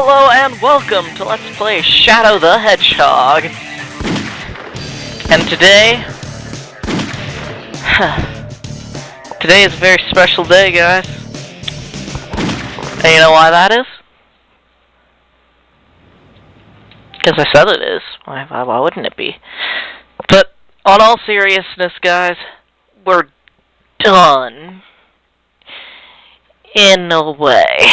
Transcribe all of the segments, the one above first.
Hello and welcome to Let's Play Shadow the Hedgehog. And today... today is a very special day, guys. And you know why that is? Because I said it is. Why wouldn't it be? But, on all seriousness, guys, we're done. In a way.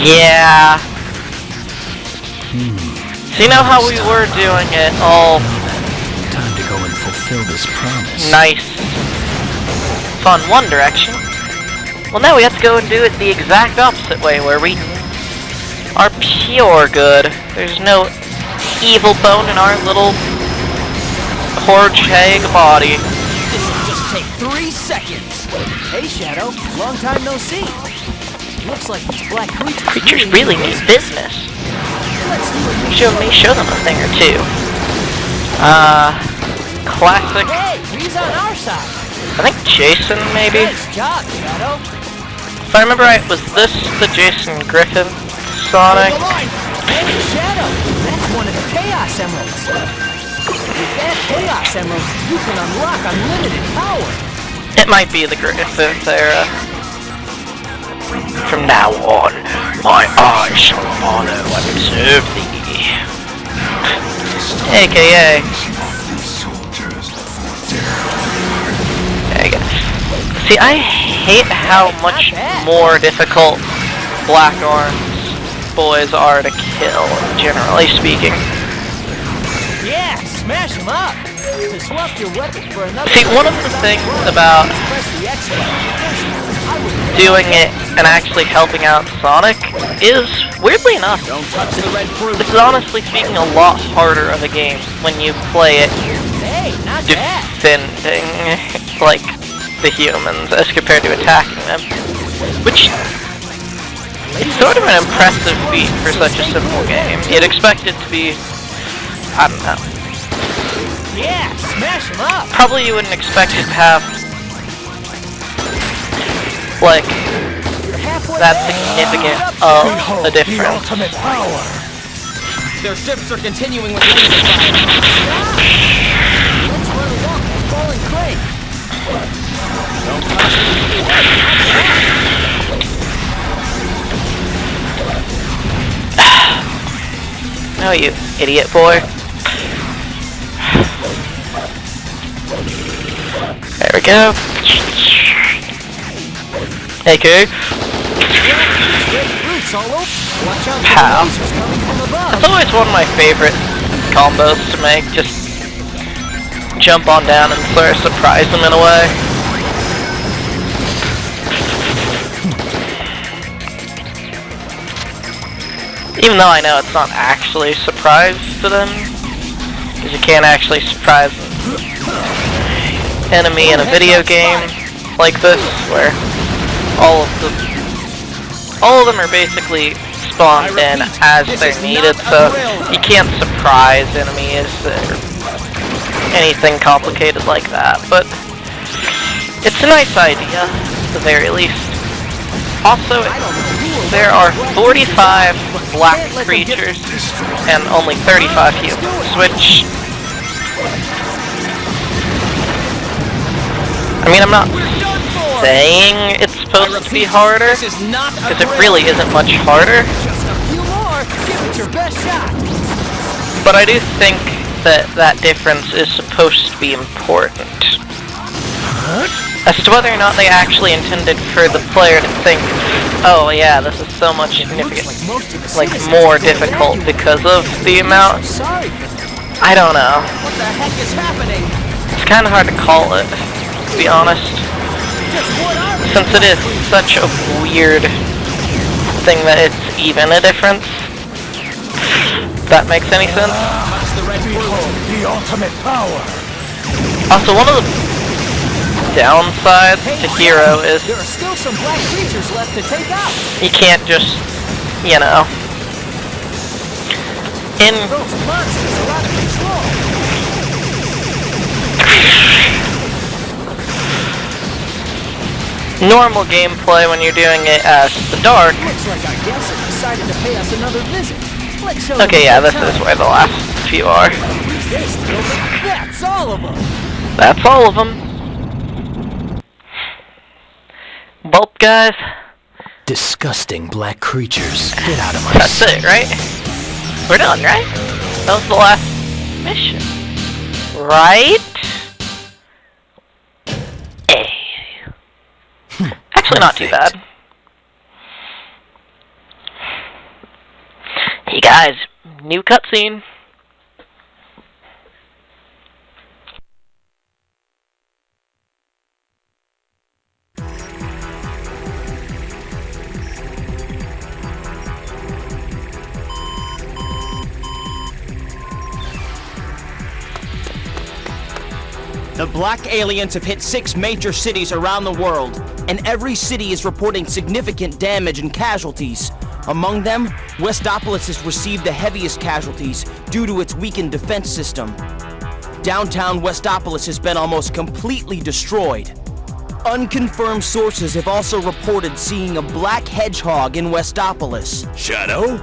Yeah. So you know how we were doing it all time to go and fulfill this promise. Nice, fun one direction. Well, now we have to go and do it the exact opposite way, where we are pure good. There's no evil bone in our little Hedgehog body. This will just take 3 seconds. Hey, Shadow. Long time no see. Looks like these black creatures really mean business. Show them a thing or two. Classic. Hey, he's on our side. I think Jason, maybe? Nice job, Shadow. If I remember right, was this the Jason Griffin Sonic? Hey, Shadow, that's one of the Chaos Emeralds. With that Chaos Emerald, you can unlock unlimited power. It might be the Griffin era. From now on, my eyes shall follow and observe thee. AKA. There you go. See, I hate how much more difficult Black Arms boys are to kill, generally speaking. Yeah, smash them up. To swap your weapon for another. See, one of the things about doing it and actually helping out Sonic is, weirdly enough, this is honestly speaking a lot harder of a game when you play it defending, like, the humans as compared to attacking them. Which is sort of an impressive feat for such a simple game. You'd expect it to be, I don't know. Yeah, smash them up. Probably you wouldn't expect it to have, like, that significant of a difference. Ultimate power. Their ships are continuing with laser fire. Let's run along that fallen crate. No, you idiot boy. There we go. AK. Pow. That's always one of my favorite combos to make. Just jump on down and sort of surprise them in a way. Even though I know it's not actually a surprise to them, because you can't actually surprise an enemy in a video game like this, where all of them are basically spawned in as they're needed, so you can't surprise enemies or anything complicated like that. But it's a nice idea, at the very least. Also, there are 45 black creatures and only 35 humans, which, I mean, I'm not saying it's supposed to be harder, because it really isn't much harder. But I do think that that difference is supposed to be important. As to whether or not they actually intended for the player to think, oh yeah, this is so much significant, like more difficult because of the amount. I don't know. It's kind of hard to call it, to be honest. Since it is such a weird thing that it's even a difference. That makes any sense? The ultimate power. Also, one of the downsides to Hero is there are still some black creatures left to take out. You can't just, you know, in those monsters are out of control. normal gameplay when you're doing it as the dark. Looks like our guest has decided to pay us another visit. Let's show them Okay, yeah, this is where the last few are. That's all of them. That's all of them. Well, guys. Disgusting black creatures. Get out of my That's sight. it, right? We're done, right? That was the last mission. Right? Hey. Actually, not too bad. Hey guys, new cutscene. The black aliens have hit 6 major cities around the world, and every city is reporting significant damage and casualties. Among them, Westopolis has received the heaviest casualties due to its weakened defense system. Downtown Westopolis has been almost completely destroyed. Unconfirmed sources have also reported seeing a black hedgehog in Westopolis. Shadow?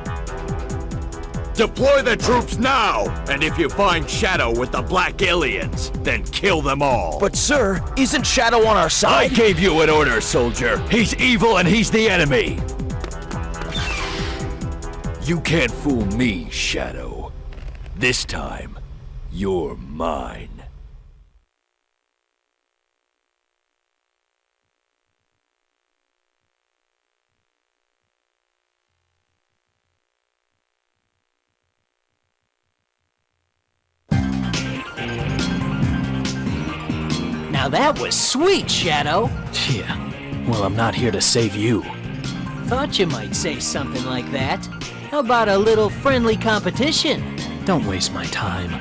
Deploy the troops now! And if you find Shadow with the black aliens, then kill them all. But sir, isn't Shadow on our I side? gave you an order, soldier. He's evil and he's the enemy. You can't fool me, Shadow. This time, you're mine. Now that was sweet, Shadow. Yeah. Well, I'm not here to save you. Thought you might say something like that. How about a little friendly competition? Don't waste my time.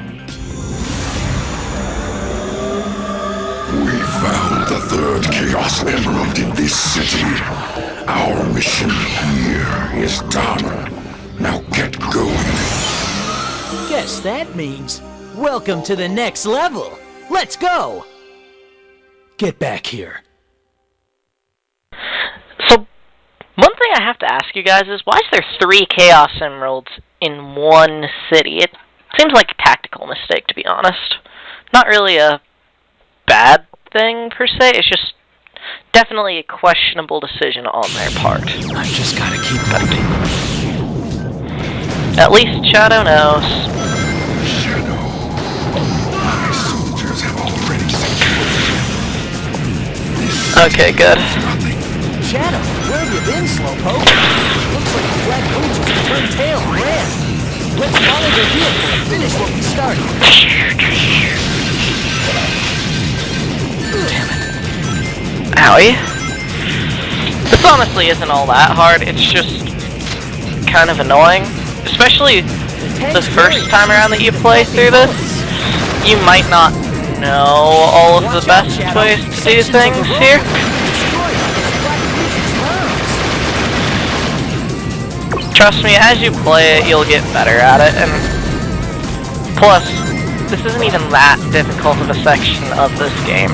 We found the 3rd Chaos Emerald in this city. Our mission here is done. Now get going. Guess that means welcome to the next level. Let's go! Get back here. So, one thing I have to ask you guys is, why is there 3 Chaos Emeralds in one city? It seems like a tactical mistake, to be honest. Not really a bad thing, per se. It's just definitely a questionable decision on their part. I've just gotta keep moving. At least Shadow knows. Shadow. My soldiers have already secured. Okay, good. Shadow, where have you been, Slowpoke? Looks like the black creatures have turned tail and ran. Let's follow their vehicle and finish what we started. Owie. This honestly isn't all that hard, it's just kind of annoying. Especially the first time around that you play through this, you might not know all of the best ways to do things here. Trust me, as you play it, you'll get better at it, and plus, this isn't even that difficult of a section of this game.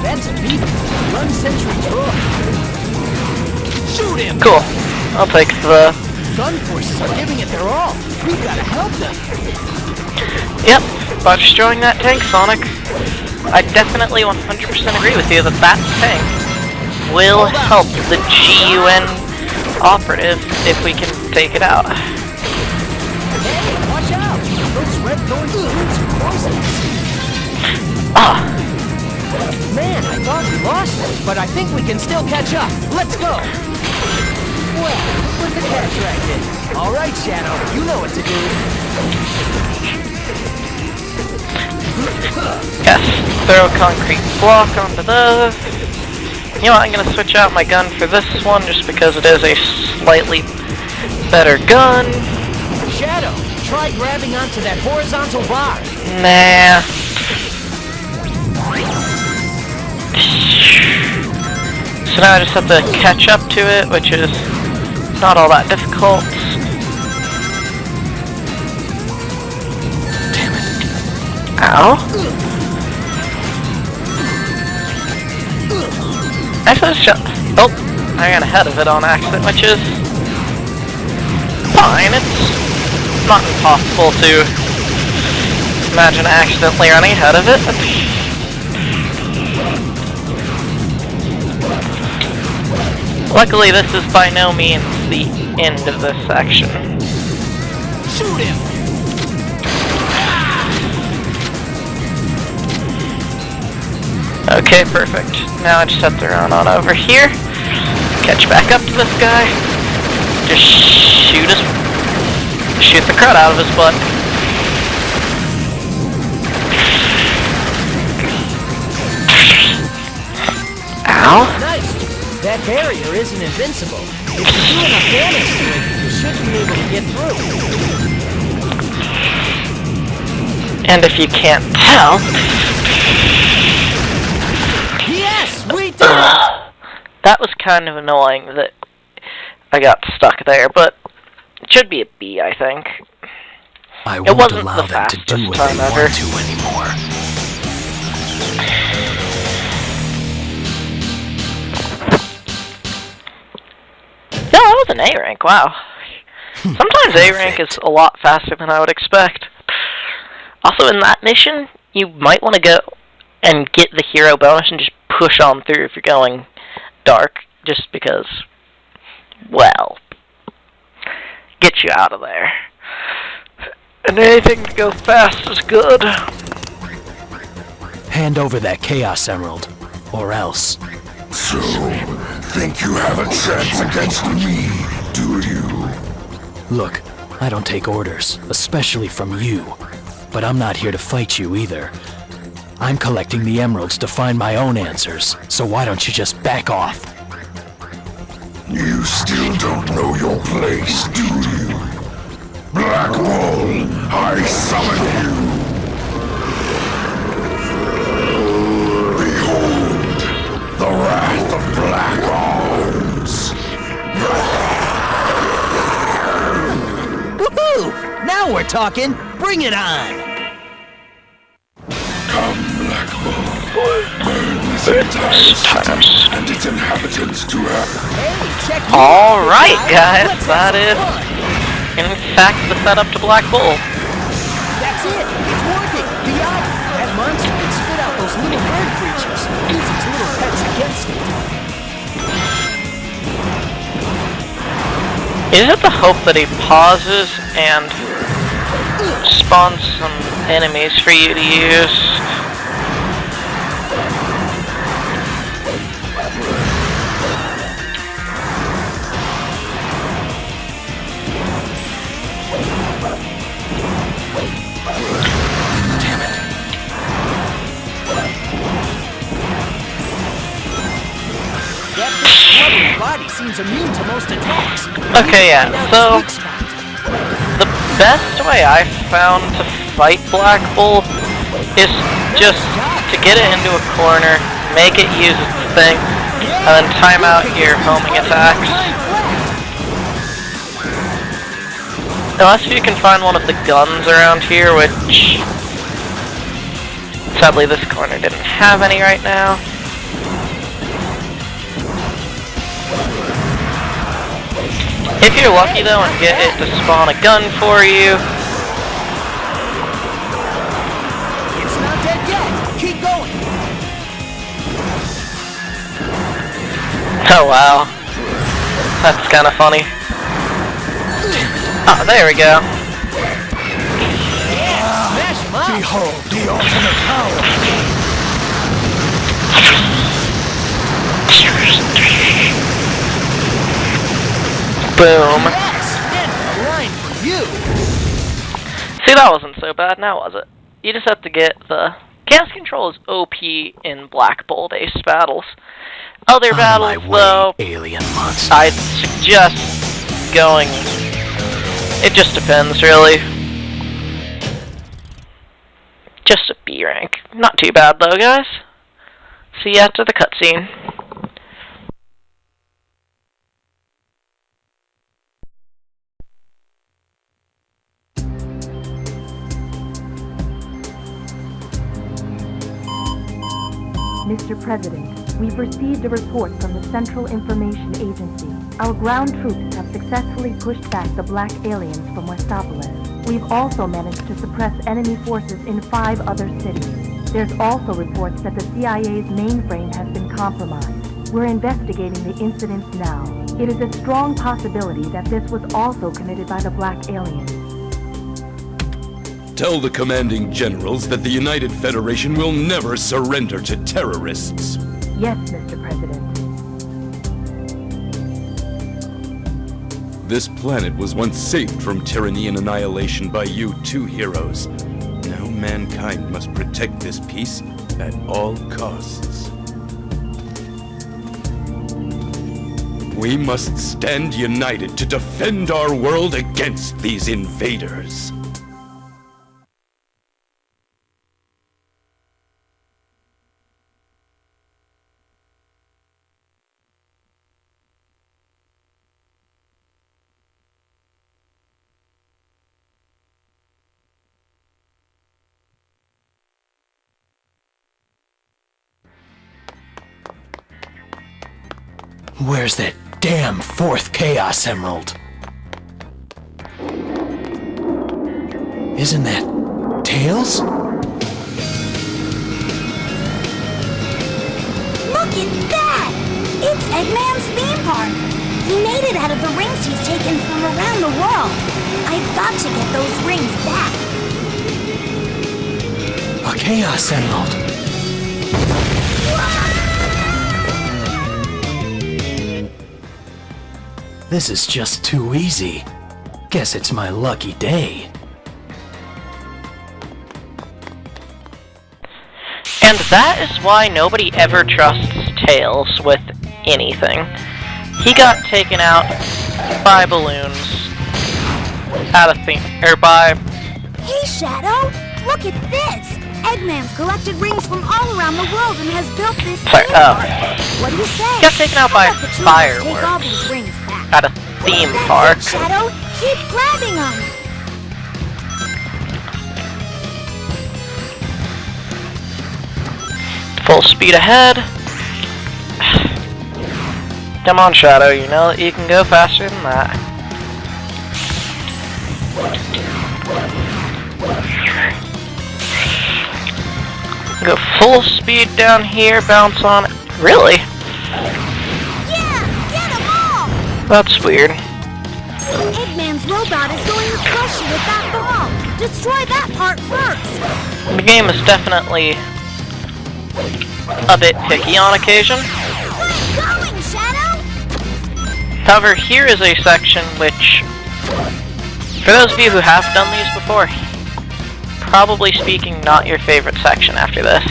That's a beat. Run sentry draw. Shoot him! Cool. I'll take the... Gun forces are giving it their all. We've got to help them. Yep, by destroying that tank, Sonic. I definitely 100% agree with you that that tank will help the GUN operative if we can take it out. Hey, watch out! Those red thorn spirits are poisonous. Ah, Man, I thought we lost them, but I think we can still catch up. Let's go! Well, put the cataract in. All right, Shadow, you know what to do. yes. Throw a concrete block onto those. You know what, I'm gonna switch out my gun for this one just because it is a slightly better gun. Shadow, try grabbing onto that horizontal bar. Nah. So now I just have to catch up to it, which is not all that difficult. Damn it. Ow. Actually, oh, I ran ahead of it on accident, which is fine. It's not impossible to imagine accidentally running ahead of it. Luckily, this is by no means the end of this section. Shoot him! Okay, perfect. Now I just have to run on over here, catch back up to this guy, just shoot the crud out of his butt. Ow! Nice! That barrier isn't invincible. If you do enough damage to it, you should be able to get through. And if you can't tell... Yes! We did it! That was kind of annoying that I got stuck there, but it should be a B, I think. I won't wasn't allow the them to do fastest what time they ever. want to anymore. No, that was an A rank, wow. Sometimes A rank is a lot faster than I would expect. Also, in that mission, you might want to go and get the hero bonus and just push on through if you're going dark, just because, well, get you out of there. And anything to go fast is good. Hand over that Chaos Emerald, or else. So, think you have a chance against me, do you? Look, I don't take orders, especially from you. But I'm not here to fight you either. I'm collecting the emeralds to find my own answers, so why don't you just back off? You still don't know your place, do you? Black Bull, I summon you! Behold, the wrath of Black Arms! Woohoo! Now we're talking! Bring it on! Come, Black Bull, burn this entire city and its inhabitants to hell. Hey, check me Alright, out, guys, Let's that have is, some fun. in fact, the setup to Black Bull. That's it! It's working! The eye! That monster can spit out those little bird creatures. Use its little pets against it. Is it the hope that he pauses and spawns some enemies for you to use? That big fluttering body seems immune to most attacks. Okay, yeah, so the best way I've found to fight Black Bull is just to get it into a corner, make it use its thing, and then time out your homing attacks. Unless you can find one of the guns around here, which sadly this corner didn't have any right now. If you're lucky though and get it to spawn a gun for you. It's not dead yet. Keep going. Oh wow. That's kind of funny. Oh, there we go. Yeah, smash him up. Behold the ultimate power! Boom. Yes, and a line for you. See, that wasn't so bad now, was it? You just have to get the... Chaos Control is OP in Black Bull-based battles. Other battles, though, alien monster. I'd suggest going... It just depends, really. Just a B rank. Not too bad, though, guys. See you after the cutscene. Mr. President, we've received a report from the Central Information Agency. Our ground troops have successfully pushed back the black aliens from Westopolis. We've also managed to suppress enemy forces in 5 other cities. There's also reports that the CIA's mainframe has been compromised. We're investigating the incidents now. It is a strong possibility that this was also committed by the black aliens. Tell the commanding generals that the United Federation will never surrender to terrorists. Yes, Mr. President. This planet was once saved from tyranny and annihilation by you 2 heroes. Now mankind must protect this peace at all costs. We must stand united to defend our world against these invaders. Where's that damn 4th Chaos Emerald? Isn't that Tails? Look at that! It's Eggman's theme park! He made it out of the rings he's taken from around the world. I've got to get those rings back. A Chaos Emerald. This is just too easy. Guess it's my lucky day. And that is why nobody ever trusts Tails with anything. He got taken out by balloons by... Hey, Shadow! Look at this! Eggman's collected rings from all around the world and has built this theme park. What do you say? He got taken out by fireworks take all these rings back. at a theme That's park. it, Shadow! Keep grabbing them! Full speed ahead. Come on, Shadow, you know that you can go faster than that. Go full speed down here, bounce on it. Really? Yeah! Get them all! That's weird. Eggman's robot is going to crush you with that ball! Destroy that part first! The game is definitely a bit picky on occasion. Keep going, Shadow! However, here is a section which, for those of you who have done these before, probably speaking not your favorite section after this.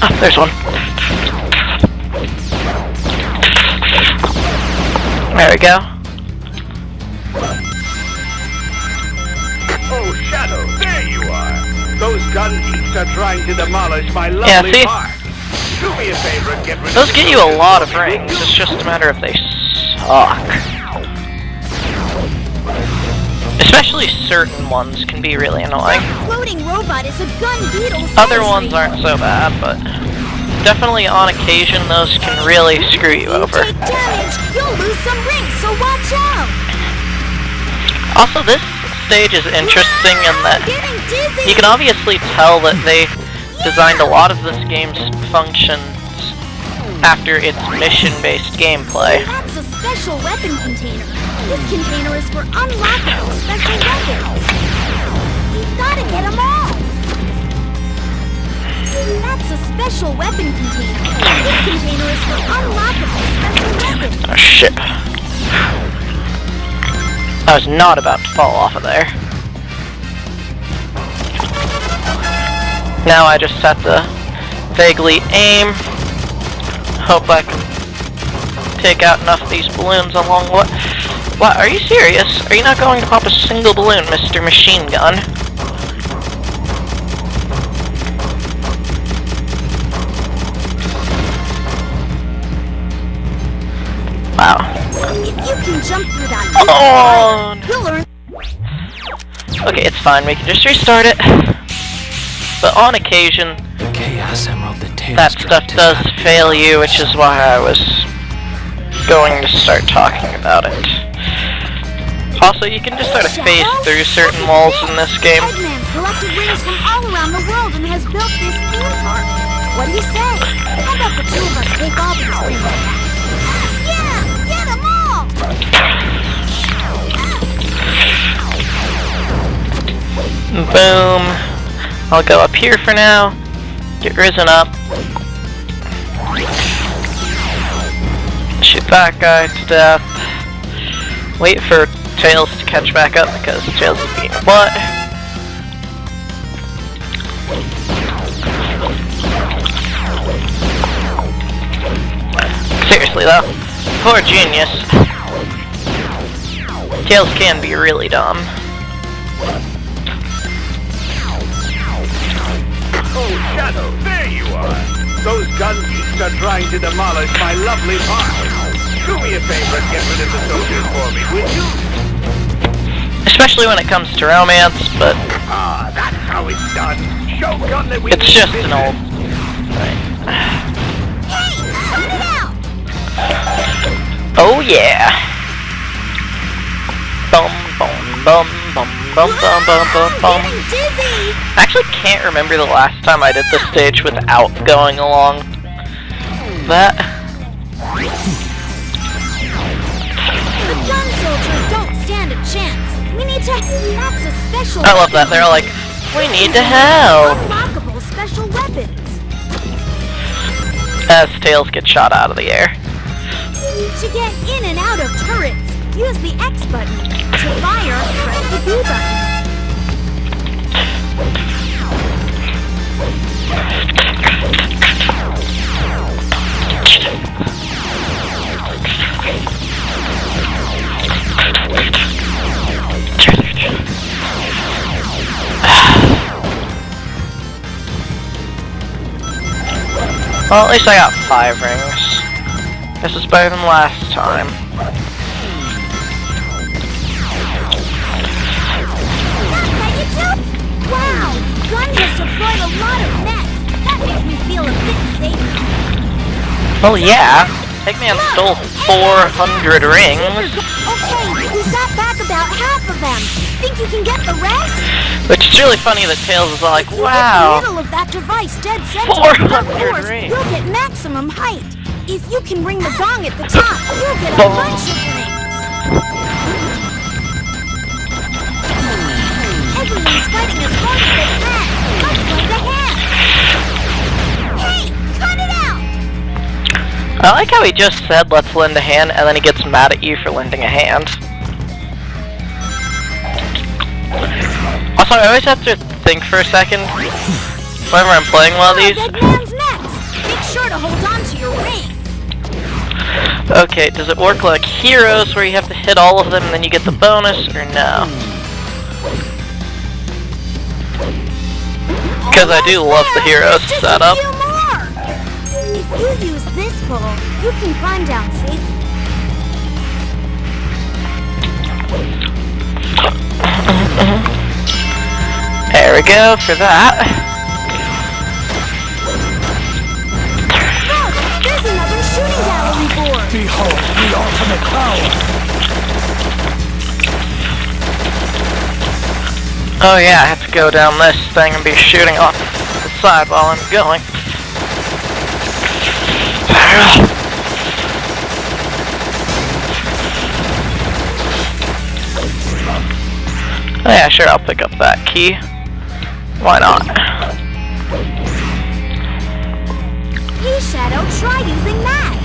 Oh, there's one. There we go. Oh, Shadow, there you are. Those gun geeks are trying to demolish my lovely see? park. Do me a favor and get rid of Those get you a lot of rings, it's just a matter of they suck. Especially certain ones can be really annoying. That floating robot is a gun beetle. Other ones aren't so bad, but definitely on occasion those can really screw you over. Take damage, you'll lose some rings, so watch out. Also, this stage is interesting in that I'm getting dizzy. you can obviously tell that they designed a lot of this game's functions after its mission-based gameplay. That's a special weapon container. This container is for unlockable special weapons. We've got to get them all. That's a special weapon container. This container is for unlockable special weapons. Oh shit. I was not about to fall off of there. Now I just have to vaguely aim. Hope I can take out enough of these balloons along the way. What? Are you serious? Are you not going to pop a single balloon, Mr. Machine Gun? Wow. If you can jump through that, Oh! you'll learn. Okay, it's fine, we can just restart it. But on occasion, The Chaos Emerald that Tails that stuff dropped is does out. fail you, which is why I was going to start talking about it. Also, you can just sort of phase through certain walls in this game. Eggman's collected rings from all around the world and has built this theme park. What do you say? How about the two of us take all these rings? Yeah! Get them all! Boom. I'll go up here for now. Get risen up. Shoot that guy to death. Wait for Tails to catch back up because Tails is being a butt. Seriously though, poor genius. Tails can be really dumb. Oh, Shadow, there you are. Those gun geeks are trying to demolish my lovely park. Do me a favor and get rid of the soldiers for me, would you? Especially when it comes to romance, but Ah, that's how it's done. Show gun that we it's mean just an business. old... Right. Hey! Cut it out! Oh yeah! Bum bum bum bum bum bum bum bum bum. I'm getting dizzy! I actually can't remember the last time I did this stage without going along that. The gun soldiers don't stand a chance. We need to... That's a special I love that. They're like, we need to help. Unlockable special weapons. As Tails gets shot out of the air. To get in and out of turrets, use the X button. To fire, press the B button. Well, at least I got 5 rings. This is better than last time. Wow! Gun just deployed a lot of nets. That makes me feel a bit safer. Well, yeah. Eggman stole 400 rings. Okay, we got back about half of them. Think you can get the rest? Which is really funny that Tails is like, If you hit wow. the middle of that device dead center, 400 of course, rings. you'll get maximum height. If you can ring the gong at the top, you'll get a Boom. bunch of rings. Everyone's fighting as hard as they can. Let's lend a hand. Hey, cut it out! I like how he just said, let's lend a hand, and then he gets mad at you for lending a hand. Also, I always have to think for a second whenever I'm playing one of these. Eggman's next. Make sure to hold on to your rings. Okay, does it work like Heroes where you have to hit all of them and then you get the bonus, or no? Because I do love the Heroes Just setup. a few more. If you use this pole, you can climb down safely. There we go for that. Look, there's another shooting gallery board. Behold the ultimate power! Oh yeah, I have to go down this thing and be shooting off the side while I'm going. Oh yeah, sure, I'll pick up that key. Why not? Hey, Shadow, try using that.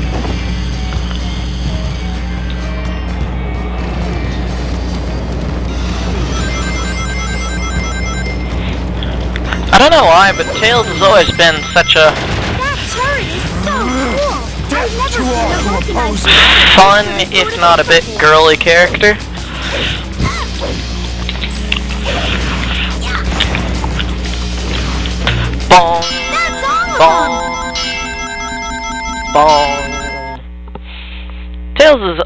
I don't know why, but Tails has always been such a That turret is so cool. I've never seen a vulcanized fun, if not a bit girly character. Bong, That's all of bong, bong. Tails is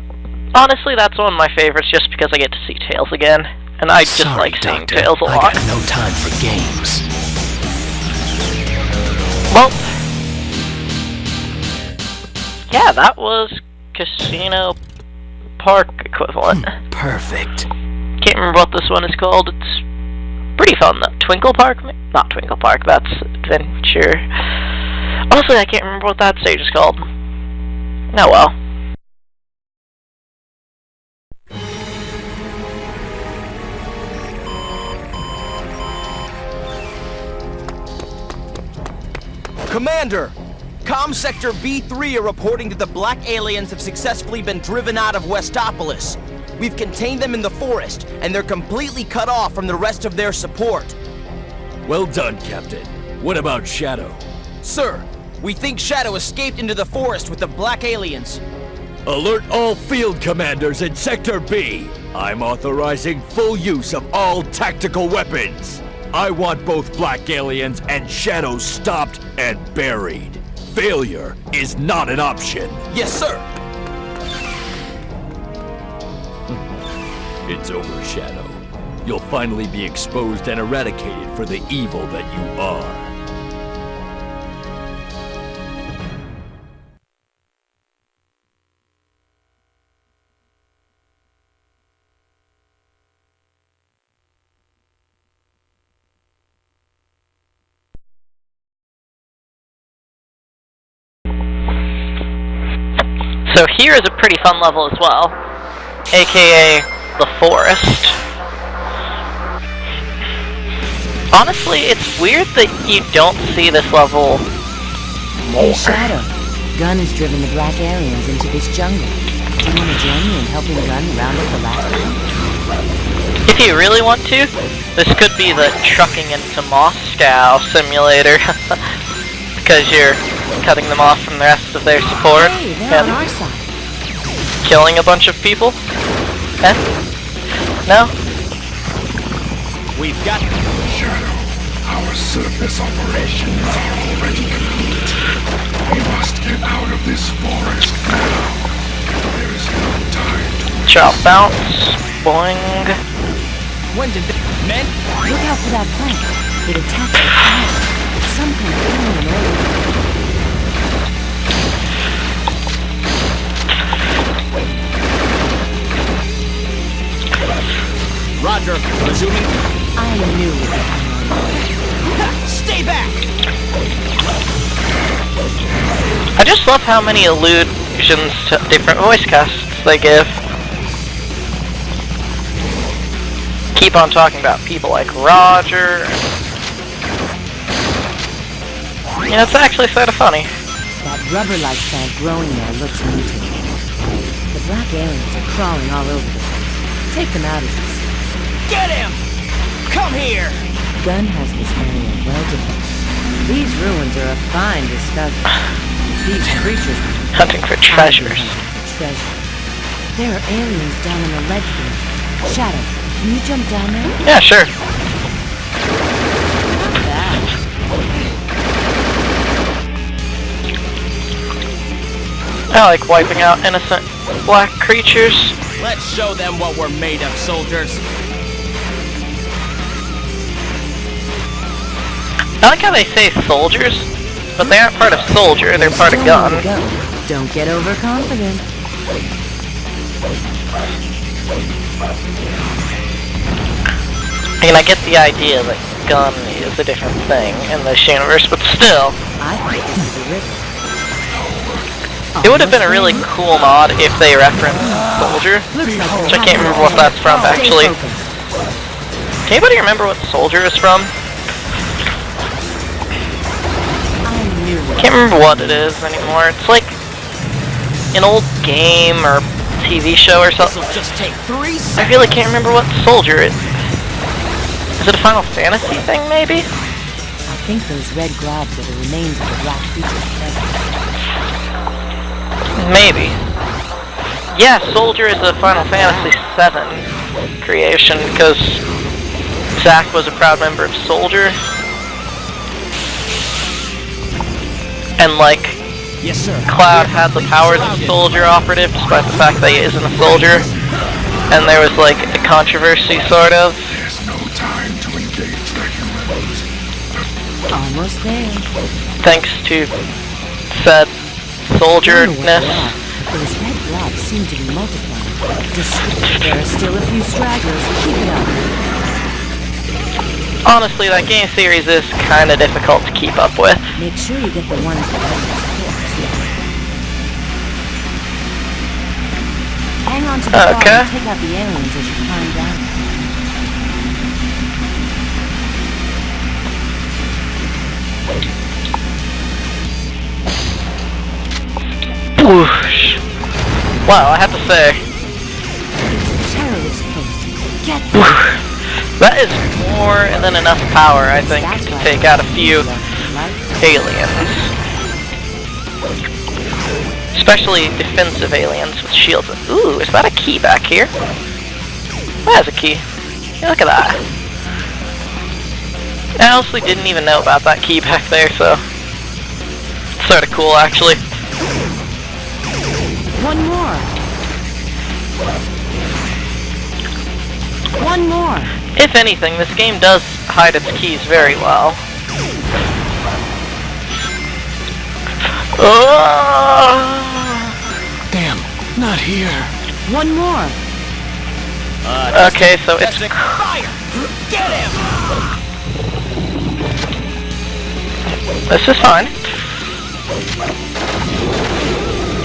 honestly, that's one of my favorites, just because I get to see Tails again. And I just Sorry, like seeing Doctor. Tails a I lot. got no time for games. Well, yeah, that was Casino Park equivalent. Perfect. Can't remember what this one is called. It's pretty fun though. Twinkle Park? Not Twinkle Park, that's Adventure. Honestly, I can't remember what that stage is called. Oh well. Commander! Comm Sector B3 are reporting that the black aliens have successfully been driven out of Westopolis. We've contained them in the forest, and they're completely cut off from the rest of their support. Well done, Captain. What about Shadow? Sir, we think Shadow escaped into the forest with the black aliens. Alert all field commanders in Sector B. I'm authorizing full use of all tactical weapons. I want both black aliens and Shadow stopped and buried. Failure is not an option. Yes, sir. It's over, Shadow. You'll finally be exposed and eradicated for the evil that you are. So here is a pretty fun level as well, aka the forest. Honestly, it's weird that you don't see this level more. Hey, Shadow. Gun has driven the black aliens into this jungle. Do you want to join me in helping Gun round up the last one? If you really want to, this could be the trucking into Moscow simulator. Because you're cutting them off from the rest of their support Hey, they're on and our side. killing a bunch of people. Eh? No? We've got... Shadow, our surface operations are already complete. We must get out of this forest now. There is no time to... Chop bounce. Boing. When did the... Men? Look out for that plank. It attacks the fire. It's some kind of alien order. Roger, resuming. I knew it would Ha! Stay back! I just love how many allusions to different voice casts they give. Keep on talking about people like Roger. Yeah, it's actually sort of funny. That rubber-like plant growing there looks mutated. The black aliens are crawling all over the place. Take them out as you see. Get him! Come here! Gun has this area well defined. These ruins are a fine discovery. These creatures Hunting for treasures. treasure. There are aliens down on the ledge there. Shadow, can you jump down there? Yeah, sure. Not bad. I like wiping out innocent black creatures. Let's show them what we're made of, soldiers. I like how they say soldiers, but they aren't part of soldier, they're part of gun. Don't get overconfident. I mean, I get the idea that gun is a different thing in this universe, but still, I think this is a river. it would have been a really cool mod if they referenced soldier, Looks like which I can't remember what that's from, actually. Can anybody remember what soldier is from? Can't remember what it is anymore. It's like an old game or TV show or something. This'll just take 3 seconds. I really can't remember what soldier is. Is it a Final Fantasy thing, maybe? I think those red globs are the remains of the black creature's presence. Maybe. Yeah, soldier is a Final Fantasy VII creation because Zack was a proud member of Soldier. And like, Yes, sir. Cloud had the powers of Soldier Operative despite the fact that he isn't a soldier. and there was like a controversy, sort of. There's no time to engage the humans. Almost there. Thanks to said soldierness. Those red blobs seem to be multiplying. There are still a few stragglers. Keep it up. Honestly, that game series is kind of difficult to keep up with. Make sure you get the ones that have hit, too. Hang on to the bar and take out the aliens as you climb down. Whoosh. Wow, I have to say, It's a terrorist post. Get them. that is more than enough power, I think, to take out a few aliens. Especially defensive aliens with shields. Ooh, is that a key back here? That is a key. Yeah, look at that. I honestly didn't even know about that key back there, so it's sort of cool, actually. One more. One more. If anything, this game does hide its keys very well. Damn, not here. One more. Okay, so it's... Fire! Get him! This is fine.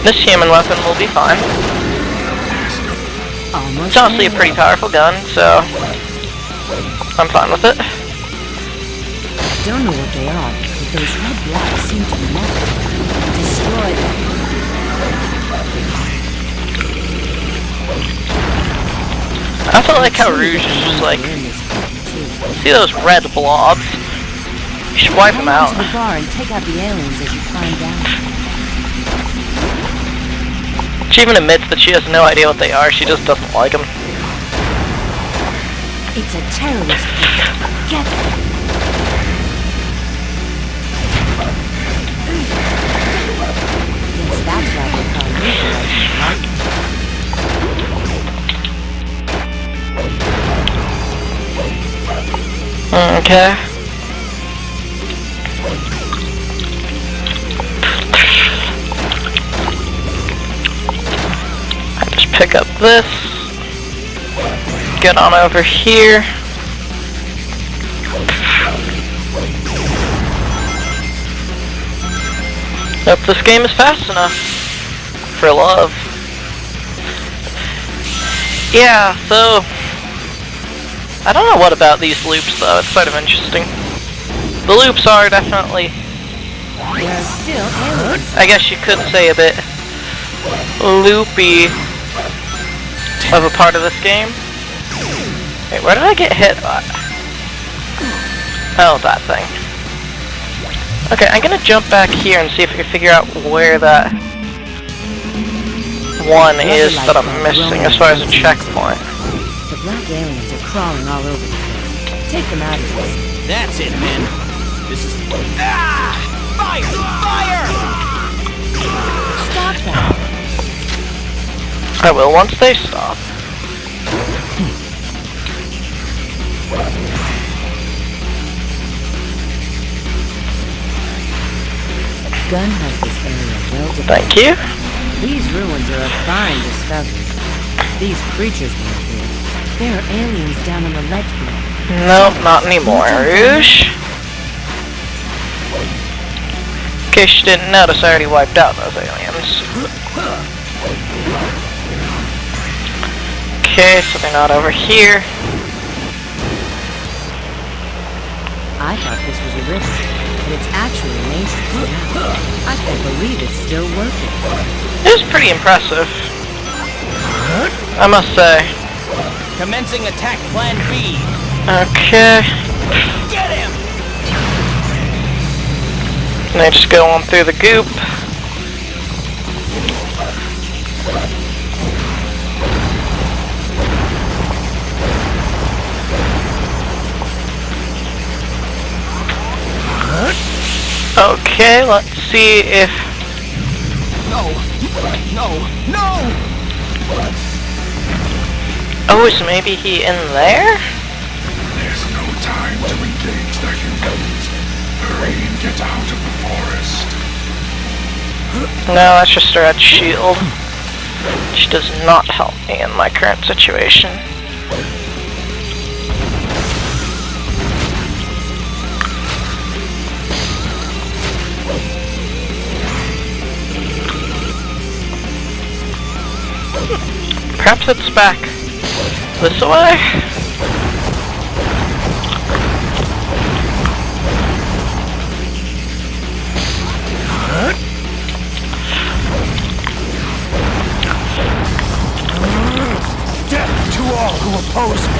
This human weapon will be fine. Almost It's honestly a pretty powerful gun, so I'm fine with it. Don't know what they are, but those red blobs seem to be multiplying. Destroy them. I also like how Rouge is just like, see those red blobs? You should wipe them out. Hang on to the bar and take out the aliens as you climb down. She even admits that she has no idea what they are, she just doesn't like them. It's a terrorist post. Get them. Yes, that's why they call me right? Okay. I just pick up this. Get on over here. Hope this game is fast enough for love. Yeah, so I don't know what about these loops though, it's sort of interesting. The loops are definitely, There are still aliens. I guess you could say, a bit loopy of a part of this game. Wait, where did I get hit by? Oh, that thing. Okay, I'm gonna jump back here and see if I can figure out where that one is that I'm missing as far as a checkpoint. The black aliens are crawling all over the place. Take them out of this. That's it, man. This is... Ah! Fire! Fire! Stop that. I will once they stop. Gun has this area well defined. Thank you. These ruins are a fine discovery. These creatures were here. There are aliens down on the ledge below. Nope, not anymore, Rouge. In case you didn't notice, I already wiped out those aliens. Okay, so they're not over here. I thought this was a river, but it's actually an ancient canal. I can't believe it's still working. It was pretty impressive, I must say. Commencing attack plan B. Okay. Get him! And I just go on through the goop. Okay, let's see if... No! No! No! Oh, is maybe he in there? There's no time to engage the humans. Hurry and get out of the forest. No, that's just a red shield. Which does not help me in my current situation. Perhaps it's back this way? Death to all who oppose me!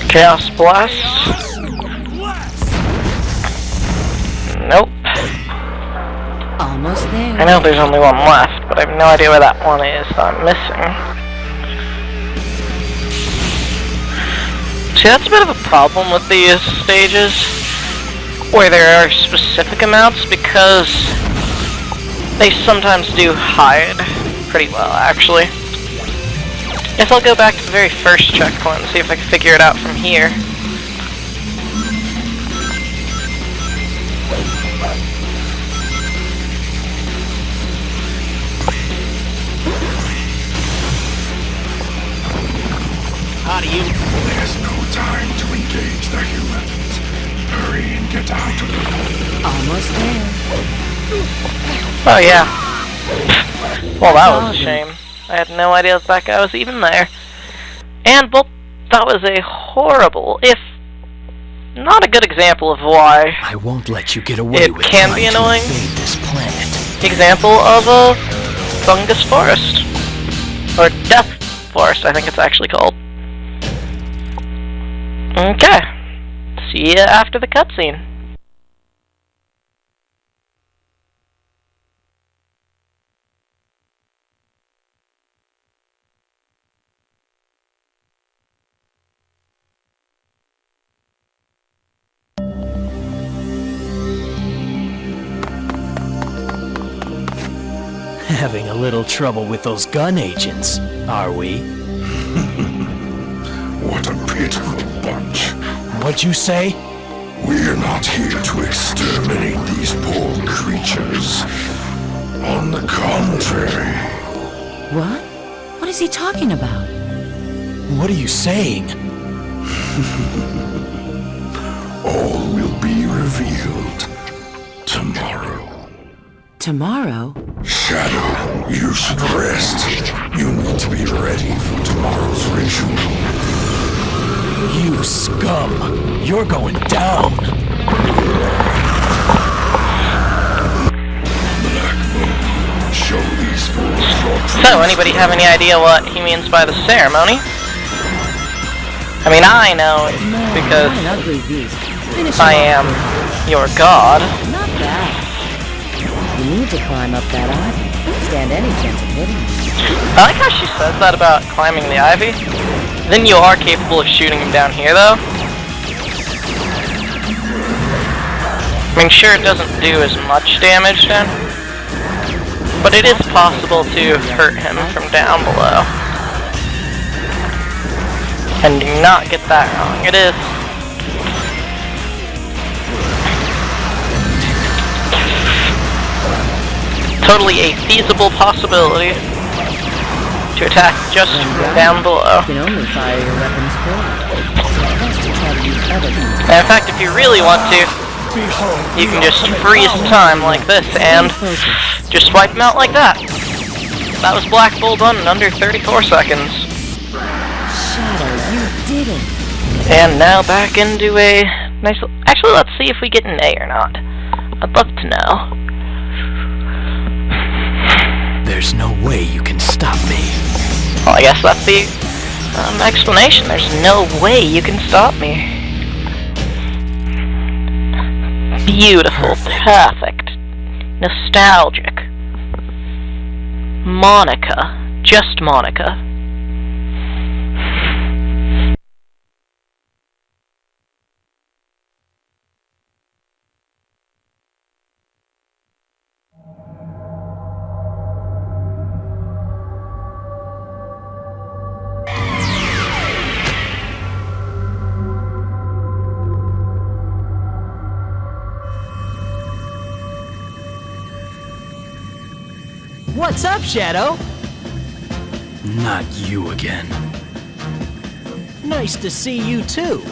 Chaos Blast? Nope. Almost there. I know there's only one left, but I have no idea where that one is that I'm missing. See, that's a bit of a problem with these stages, where there are specific amounts, because they sometimes do hide pretty well, actually. Guess I'll go back to the very first checkpoint and see if I can figure it out from here. How do you... There's no time to engage the humans. Hurry and get out of the forest. Almost there. Oh yeah. Well, that was a shame. I had no idea that guy was even there. And, well, that was a horrible, if not a good example of why I won't let you get away it with can be trying to annoying. invade this planet. Example of a fungus forest. Or death forest, I think it's actually called. Okay. See ya after the cutscene. Having a little trouble with those gun agents, are we? What a pitiful bunch. What'd you say? We're not here to exterminate these poor creatures. On the contrary. What? What is he talking about? What are you saying? All will be revealed tomorrow. Tomorrow? Shadow, you should rest. You need to be ready for tomorrow's ritual. You scum! You're going down! Black Moon, show these fools your truth. So, anybody have any idea what he means by the ceremony? I mean, I know, because What an ugly beast. Finish I him am off your god. first. Not bad. You need to climb up that ivy. Don't stand any chance of hitting me. I like how she says that about climbing the ivy. Then you are capable of shooting him down here, though. I mean, sure, it doesn't do as much damage then, but it is possible to hurt him from down below. And do not get that wrong, it is. Totally a feasible possibility to attack just from down below. You can only fire your weapons forward. So it's best to try to use other means. And in fact, if you really want to, you can just freeze time like this and just swipe him out like that. That was Black Bull done in under 34 seconds. Shadow, you did it. And now back into a nice... Actually, let's see if we get an A or not. I'd love to know. There's no way you can stop me. Well, I guess that's the explanation. There's no way you can stop me. Beautiful, perfect, nostalgic. Monica. Just Monica. What's up, Shadow? Not you again. Nice to see you too.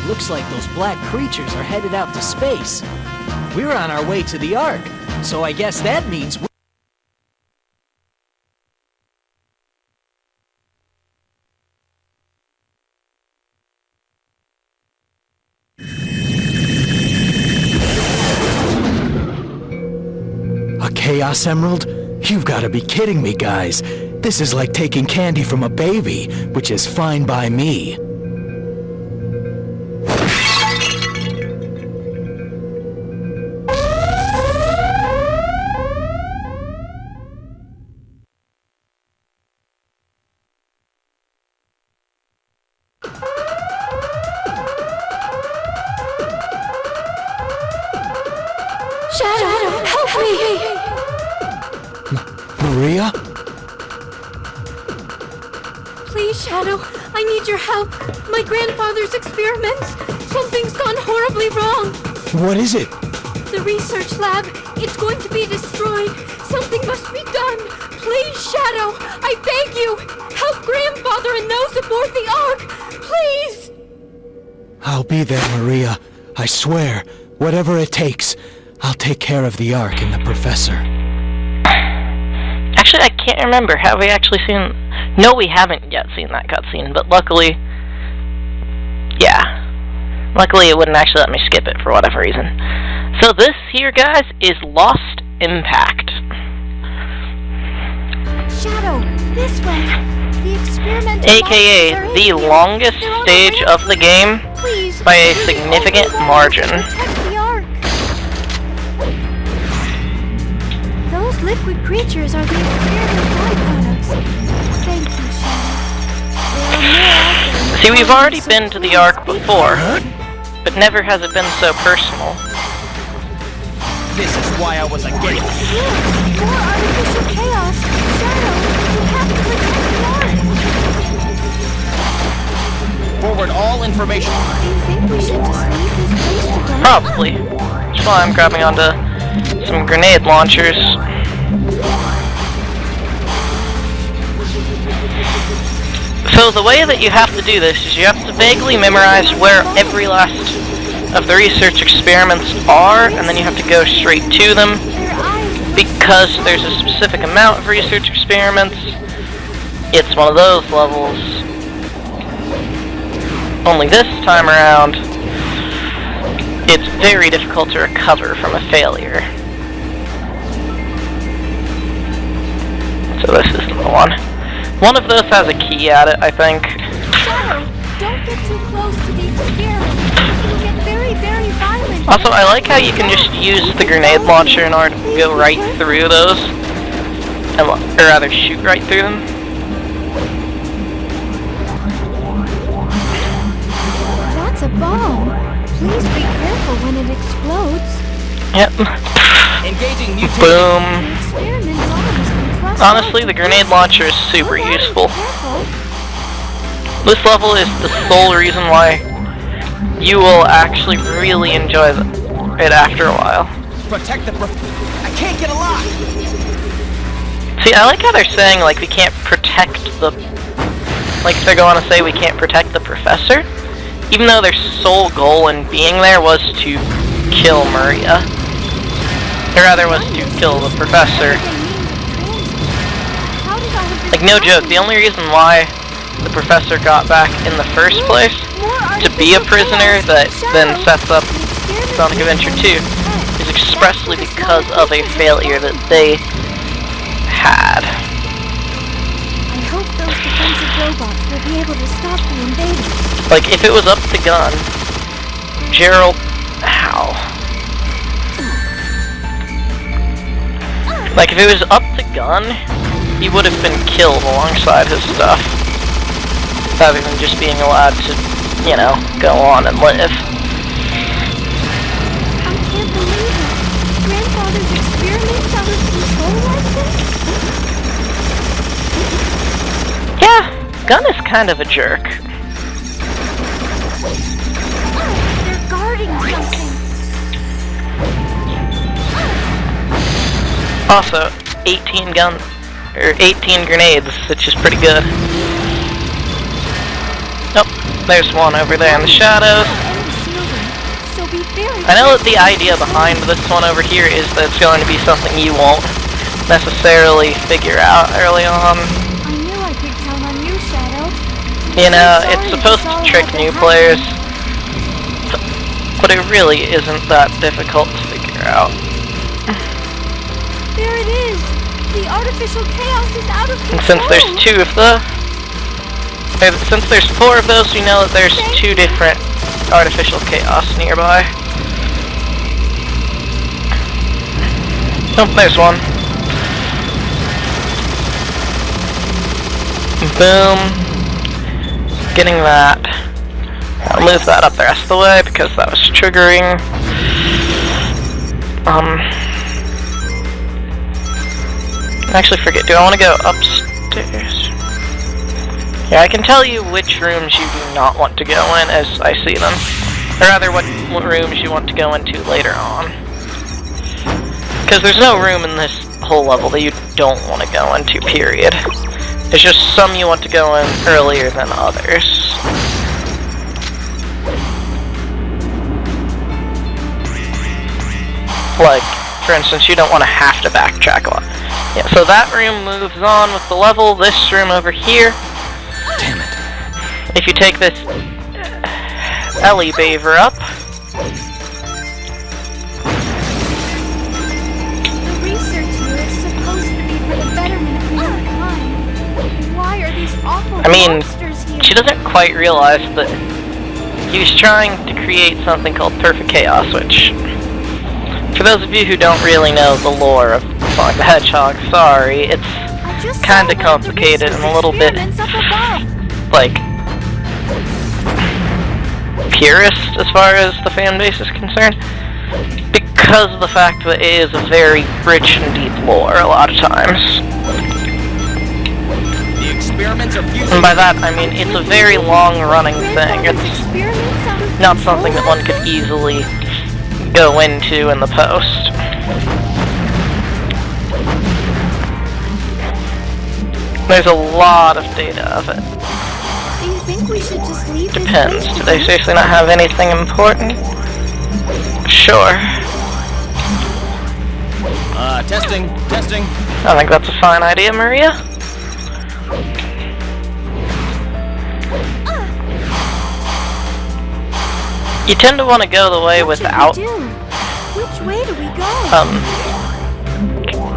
Looks like those black creatures are headed out to space. We're on our way to the Ark, so I guess that means a Chaos Emerald? You've got to be kidding me, guys. This is like taking candy from a baby, which is fine by me. Shadow, help me! Maria? Please, Shadow, I need your help. My grandfather's experiments. Something's gone horribly wrong. What is it? The research lab, it's going to be destroyed. Something must be done. Please, Shadow, I beg you, help grandfather and those aboard the Ark. Please! I'll be there, Maria. I swear, whatever it takes, I'll take care of the Ark and the Professor. Actually, I can't remember. Have we actually seen... No, we haven't yet seen that cutscene, but luckily... Yeah. Luckily, it wouldn't actually let me skip it for whatever reason. So this here, guys, is Lost Impact. Shadow, this way. The experimental AKA boxes are in the here. longest They're on the stage way of the game Please, by a you're the significant only one margin. who can protect the Ark. Those liquid creatures are the experiment byproducts. Thank you, Shadow. There are more out there. See, we've already been to the Ark before, but never has it been so personal. This is why I was against it. Look, more artificial chaos. Shadow, you have to protect the Ark. Forward all information. Do you think we should just leave this place to go? Probably. That's why I'm grabbing onto some grenade launchers. So the way that you have to do this is you have to vaguely memorize where every last of the research experiments are, and then you have to go straight to them. Because there's a specific amount of research experiments, it's one of those levels. Only this time around, it's very difficult to recover from a failure. So this isn't the one. One of those has a key at it, I think. Shadow, don't get too close to the experiment. It'll get very, very violent. Also, I like how you can just use the grenade launcher in order to go right through those. Or rather, shoot right through them. That's a bomb. Please be careful when it explodes. Yep. Engaging mutated. Boom. The experiment's almost been crushed Honestly, out. the grenade launcher is super Look out, useful. careful. This level is the sole reason why you will actually really enjoy it after a while. Protect the I can't get a lock. See, I like how they're saying, like, we can't protect the... Like, they're going to say we can't protect the Professor, even though their sole goal in being there was to kill Maria. Or rather, was to kill the Professor. How did all of this Like, no joke, the only reason why the Professor got back in the first place to be a prisoner that then sets up Sonic Adventure 2 is expressly because of a failure that they had. I hope those defensive robots will be able to stop the invaders. Like, if it was up to Gun, Gerald... Ow. Like, if it was up to Gun, he would have been killed alongside his stuff. Rather than just being allowed to, you know, go on and live. I can't believe it. Grandfather's experiments out of control like this? Yeah, Gun is kind of a jerk. They're guarding something. Also, a 18 or 18 grenades, which is pretty good. Nope, there's one over there in the shadows. I know that the idea behind this one over here is that it's going to be something you won't necessarily figure out early on. I knew I could count on you, Shadow. You know, it's supposed to trick new players, but it really isn't that difficult to figure out. There it is! The artificial chaos is out of control! And since there's since there's 4 of those, we know that there's 2 different artificial chaos nearby. Oh, there's one. Boom. Getting that. I'll move that up the rest of the way because that was triggering. I actually forget, do I want to go upstairs? Yeah, I can tell you which rooms you do not want to go in as I see them. Or rather, what rooms you want to go into later on. Because there's no room in this whole level that you don't want to go into, period. There's just some you want to go in earlier than others. Like, for instance, you don't want to have to backtrack a lot. Yeah, so that room moves on with the level. This room over here, Damn it. if you take this Ellie Baver up, The research here is supposed to be for the betterment of mankind. Why are these awful monsters here? she doesn't quite realize that he was trying to create something called Perfect Chaos, which, for those of you who don't really know the lore of Sonic the Hedgehog, sorry, it's kind of complicated and a little bit, like, purist as far as the fan base is concerned, because of the fact that it is a very rich and deep lore a lot of times. The experiments are And by that, I mean it's a very long-running thing. It's not something that one could easily go into in the post. There's a lot of data of it. Do you think we should just leave this Depends. place Do they seriously not have anything important? Sure. Testing. I think that's a fine idea, Maria. You tend to want to go the way What should without we do? Which way do we go?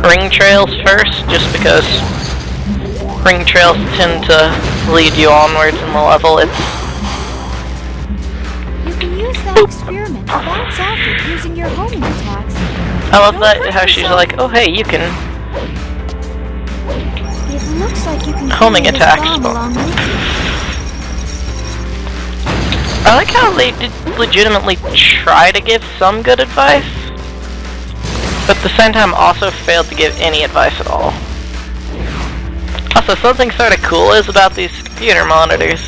ring trails first, just because ring trails tend to lead you onwards in the level. You can use that experiment to bounce off it using your homing attacks. I love that, how she's like, oh hey, you can It looks like you can homing carry this attacks. bomb along with you. I like how they did legitimately try to give some good advice, but at the same time also failed to give any advice at all. Also, something sort of cool is about these computer monitors.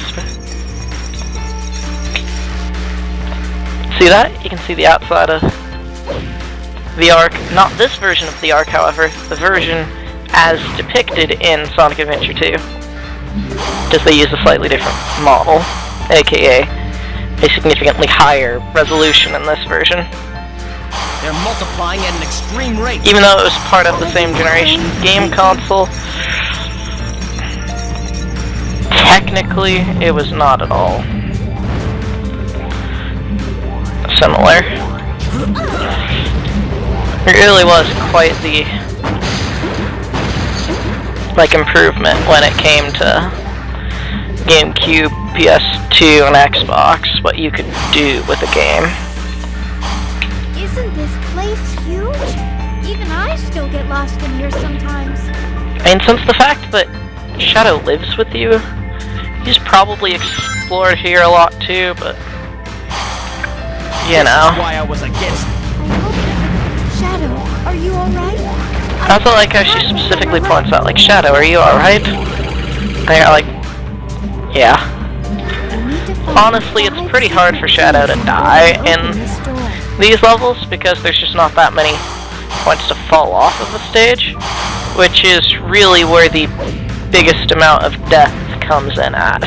See that? You can see the outside of the Ark. Not this version of the Ark, however, the version as depicted in Sonic Adventure 2. Just they use a slightly different model, aka a significantly higher resolution in this version. They're multiplying at an extreme rate. Even though it was part of the same generation game console, technically it was not at all similar. It really was quite the improvement when it came to GameCube, PS2, and Xbox, what you could do with a game. Isn't this place huge? Even I still get lost in here sometimes. And since the fact that Shadow lives with you, he's probably explored here a lot too, but you know. That's why I was against. Shadow, are you alright? I also like how she specifically points out, like, Shadow, are you alright? They're like, yeah. Honestly, it's pretty hard for Shadow to die in these levels because there's just not that many points to fall off of the stage. which is really where the biggest amount of death comes in at.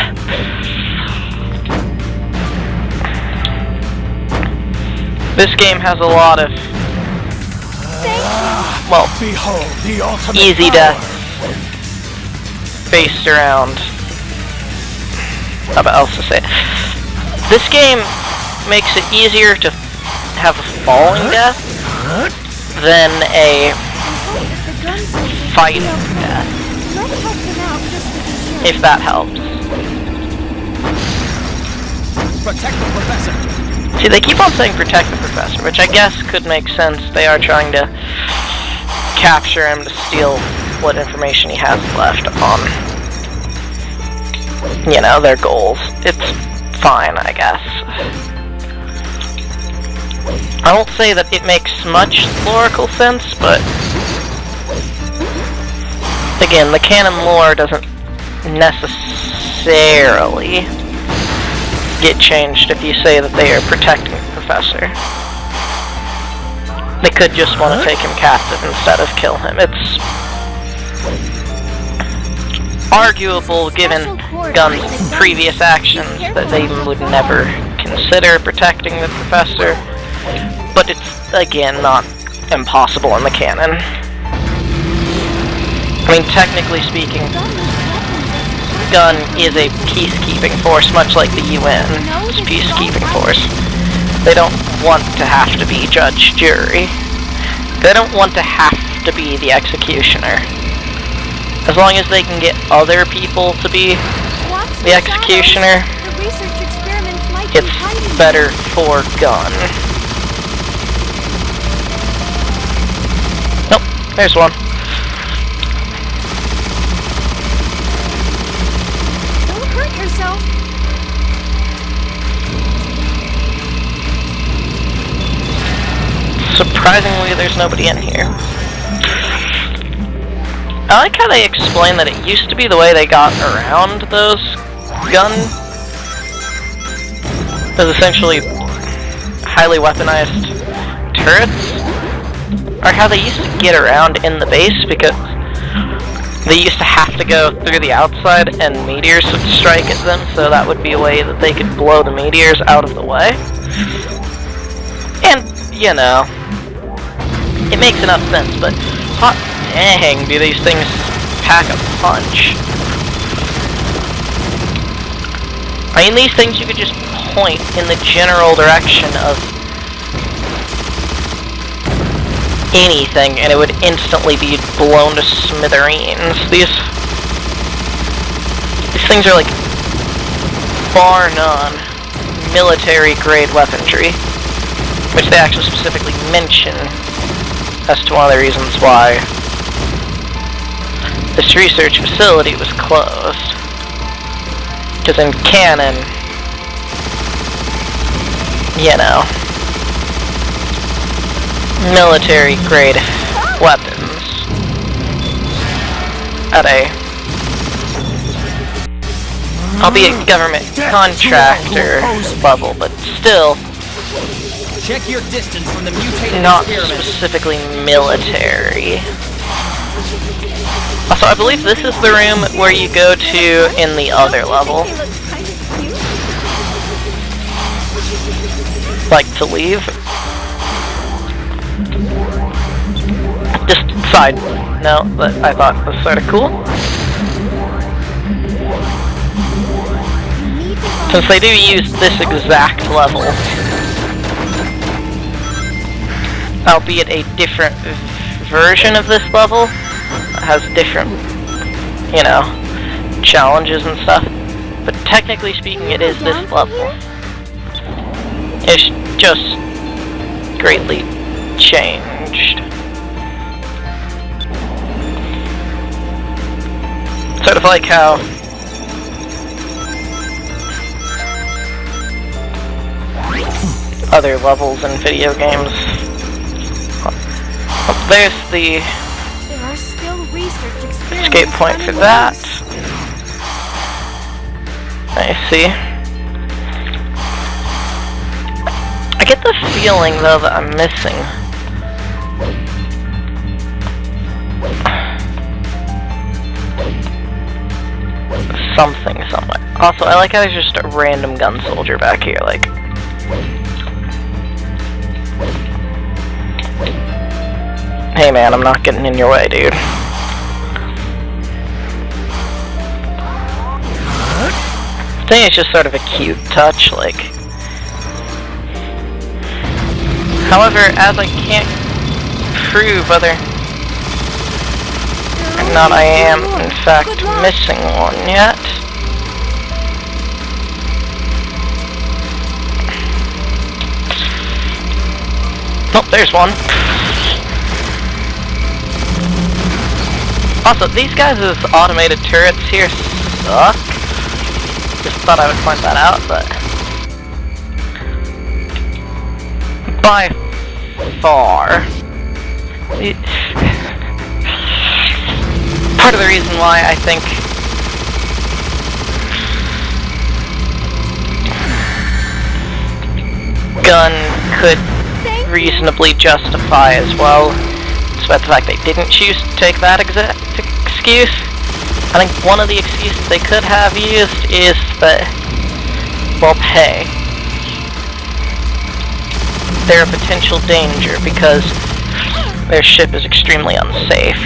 This game has a lot of, well, Behold the ultimate easy power. death based around, how about else to say it? This game makes it easier to have a falling death than a fighting death, if that helps. Protect the professor. See, they keep on saying protect the professor, which I guess could make sense. They are trying to capture him to steal what information he has left on, you know, their goals. It's fine, I guess. I won't say that it makes much logical sense, but again, the canon lore doesn't necessarily get changed if you say that they are protecting the professor. They could just want to take him captive instead of kill him. It's arguable, given Gunn's previous actions, that they would never consider protecting the professor, but it's, again, not impossible in the canon. I mean, technically speaking, Gunn is a peacekeeping force, much like the UN's peacekeeping force. They don't want to have to be judge, jury. They don't want to have to be the executioner. As long as they can get other people to be the executioner, it's better for Gunn. Nope, there's one. Yourself. Surprisingly, there's nobody in here. I like how they explain that it used to be the way they got around those those essentially highly weaponized turrets, or how they used to get around in the base, because they used to have to go through the outside and meteors would strike at them, so that would be a way that they could blow the meteors out of the way. And, you know, it makes enough sense, but hot dang, do these things pack a punch. I mean, these things you could just point in the general direction of anything and it would instantly be blown to smithereens. These things are like bar none military grade weaponry, which they actually specifically mention as to one of the reasons why this research facility was closed. Because in canon, you know, military grade weapons at a, albeit government contractor level, but still Check your distance from the mutated not experiment. specifically military. Also, I believe this is the room where you go to in the other level. Like to leave. Just side note that I thought was sort of cool. Since they do use this exact level, albeit a different version of this level, has different, you know, challenges and stuff. But technically speaking, it is this level. It's just greatly changed. Sort of like how other levels in video games. There's the There are still research experiments escape point for running that. loose. I see. I get the feeling, though, that I'm missing something somewhere. Also, I like how there's just a random gun soldier back here, like... Hey man, I'm not getting in your way, dude. I think it's just sort of a cute touch, like... However, as I can't prove whether or not I am, in fact, missing one yet. Oh, there's one. Also, these guys' automated turrets here suck. Just thought I would point that out, but... By far... Part of the reason why I think... Gun could reasonably justify as well, despite the fact they didn't choose to take that excuse. I think one of the excuses they could have used is that, well, hey, they're a potential danger because their ship is extremely unsafe.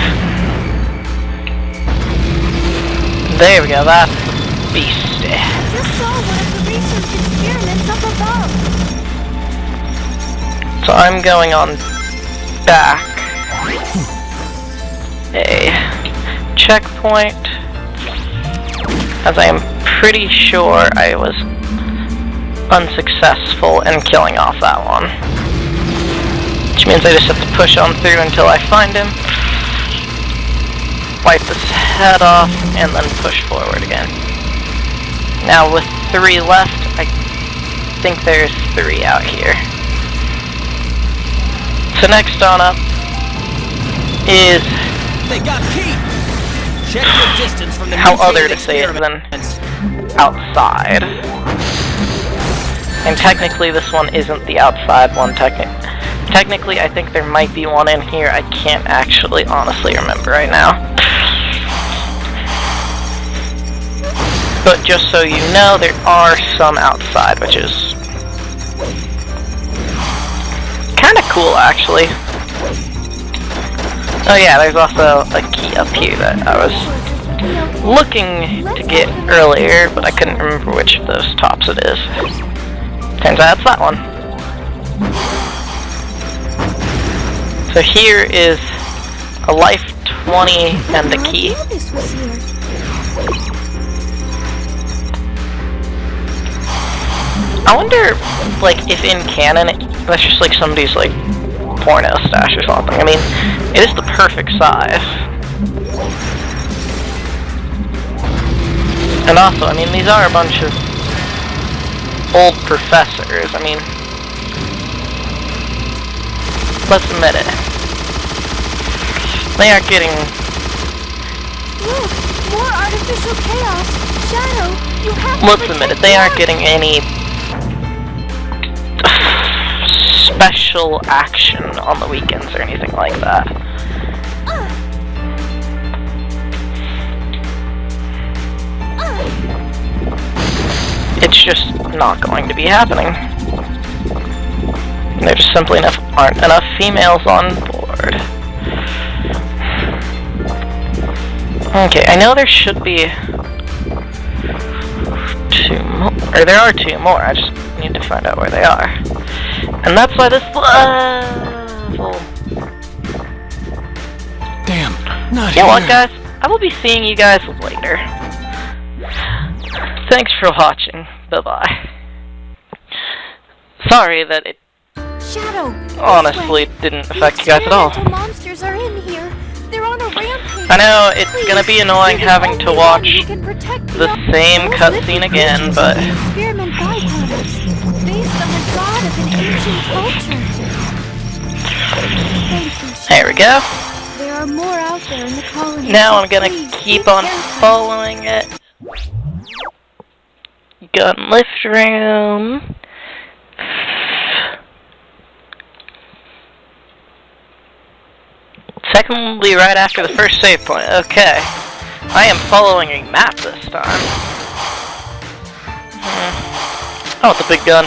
There we go, that's the beast. Just saw one of the research experiments up above. So I'm going on back a checkpoint, as I am pretty sure I was unsuccessful in killing off that one. Which means I just have to push on through until I find him, wipe his head off, and then push forward again. Now with 3 left, I think there's 3 out here. So next on up is... They got Pete! Check your distance from the how other to say it than outside. And technically this one isn't the outside one, technically I think there might be one in here. I can't actually honestly remember right now. But just so you know, there are some outside, which is kind of cool, actually. Oh yeah, there's also a key up here that I was looking to get earlier, but I couldn't remember which of those tops it is. Turns out it's that one. So here is a life 20 and a key. I wonder, like, if in canon, that's just like somebody's, like, porno stash or something. I mean, it is the perfect size. And also, I mean, these are a bunch of old professors. I mean, let's admit it. They aren't getting... Look, more artificial chaos. Shadow, you have to let's admit it, they aren't getting any special action on the weekends or anything like that. It's just not going to be happening. There just simply aren't enough females on board. Okay, I know there should be 2 more, or there are 2 more, I just need to find out where they are. And that's why this level... Damn, not You know here. what, guys? I will be seeing you guys later. Thanks for watching. Bye-bye. Sorry that it Shadow, honestly didn't affect you guys at all. The monsters are in here. They're on a rampage. I know it's gonna be annoying having to watch the same cutscene again, but Experiment byproducts based on the god of an ancient culture. Thank you, Shadow. there we go. There are more out there in the colony. Now I'm gonna Please, keep be on careful. following it. Gun lift room. Secondly, right after the first save point. Okay. I am following a map this time. Oh, it's a big gun.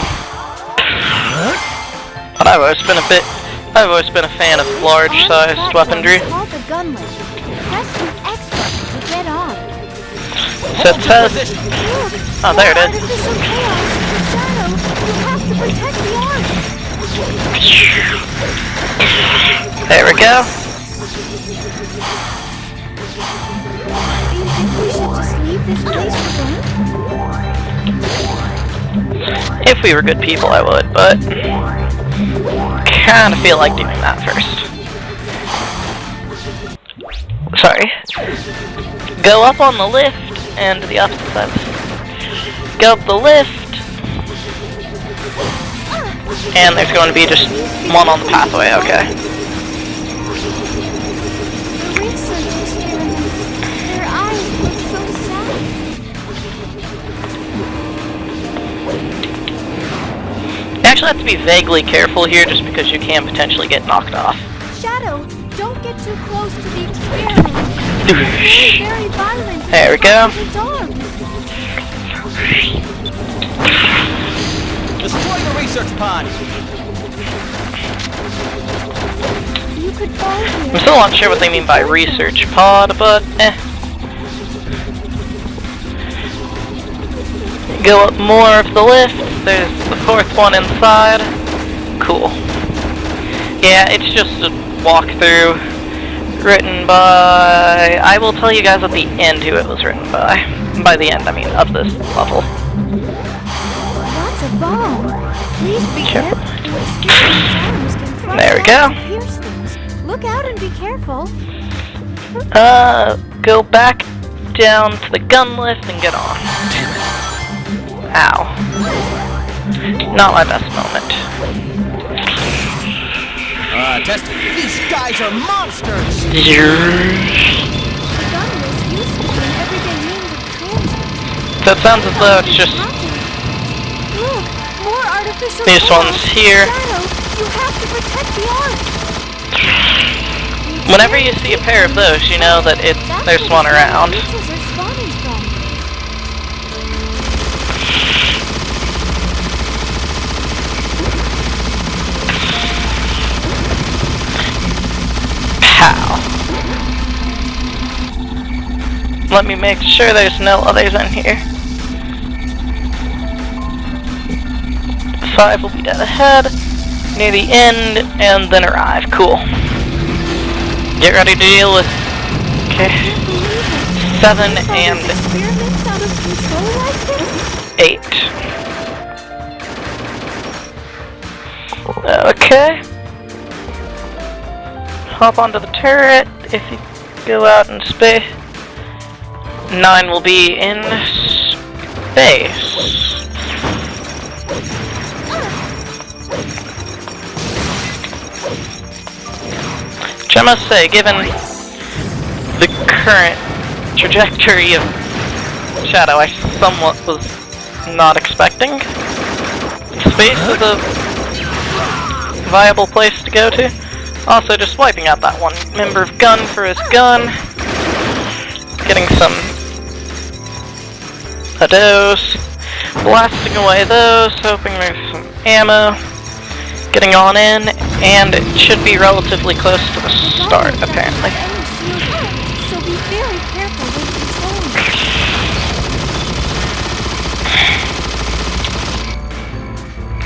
But I've always been a fan of large-sized weaponry. Call the gun lift. Press the X button to get on. So it says... Oh, there it is. Artificial chaos. Shadow, you have to protect the ark. There we go. Do you think we should just leave this place for them? If we were good people, I would, but... Kinda feel like doing that first. Sorry. Go up on the lift, and to the opposite side. Go up the lift, and there's going to be just one on the pathway, okay. The research experiments. Their eyes look so sad. You actually have to be vaguely careful here just because you can potentially get knocked off. Shadow, don't get too close to the experiment. It's very violent. There we go. Its arms. Destroy the research pod! You could fall here. I'm still not sure what they mean by research pod, but Go up more of the lift. There's the fourth one inside. Cool. Yeah, it's just a walkthrough written by... I will tell you guys at the end who it was written by. By the end, I mean, of this level. Lots of bomb. Please be Sure. careful. The experiment arms can try There we to go. pierce things. Look out and be careful. Go back down to the gun lift and get on. Ow. Not my best moment. Test. These guys are monsters! The gun was used to be an everyday means of transit. So it sounds as though it's just Look, more artificial these chaos. ones here. Shadow, you have to protect the ark. Whenever you see a pair of those, you know that there's one around. Creatures are spawning from. Pow. Let me make sure there's no others in here. 5 will be dead ahead, near the end, and then arrive. Cool. Get ready to deal with 7 and Experiments out of control like this? 8. Okay. Hop onto the turret if you go out in space. 9 will be in space. Which I must say, given the current trajectory of Shadow, I somewhat was not expecting. Space is a viable place to go to. Also, just wiping out that one member of gun for his gun. Getting some of those. Blasting away those, hoping there's some ammo. Getting on in, and it should be relatively close to the start, apparently. So be very careful when controlling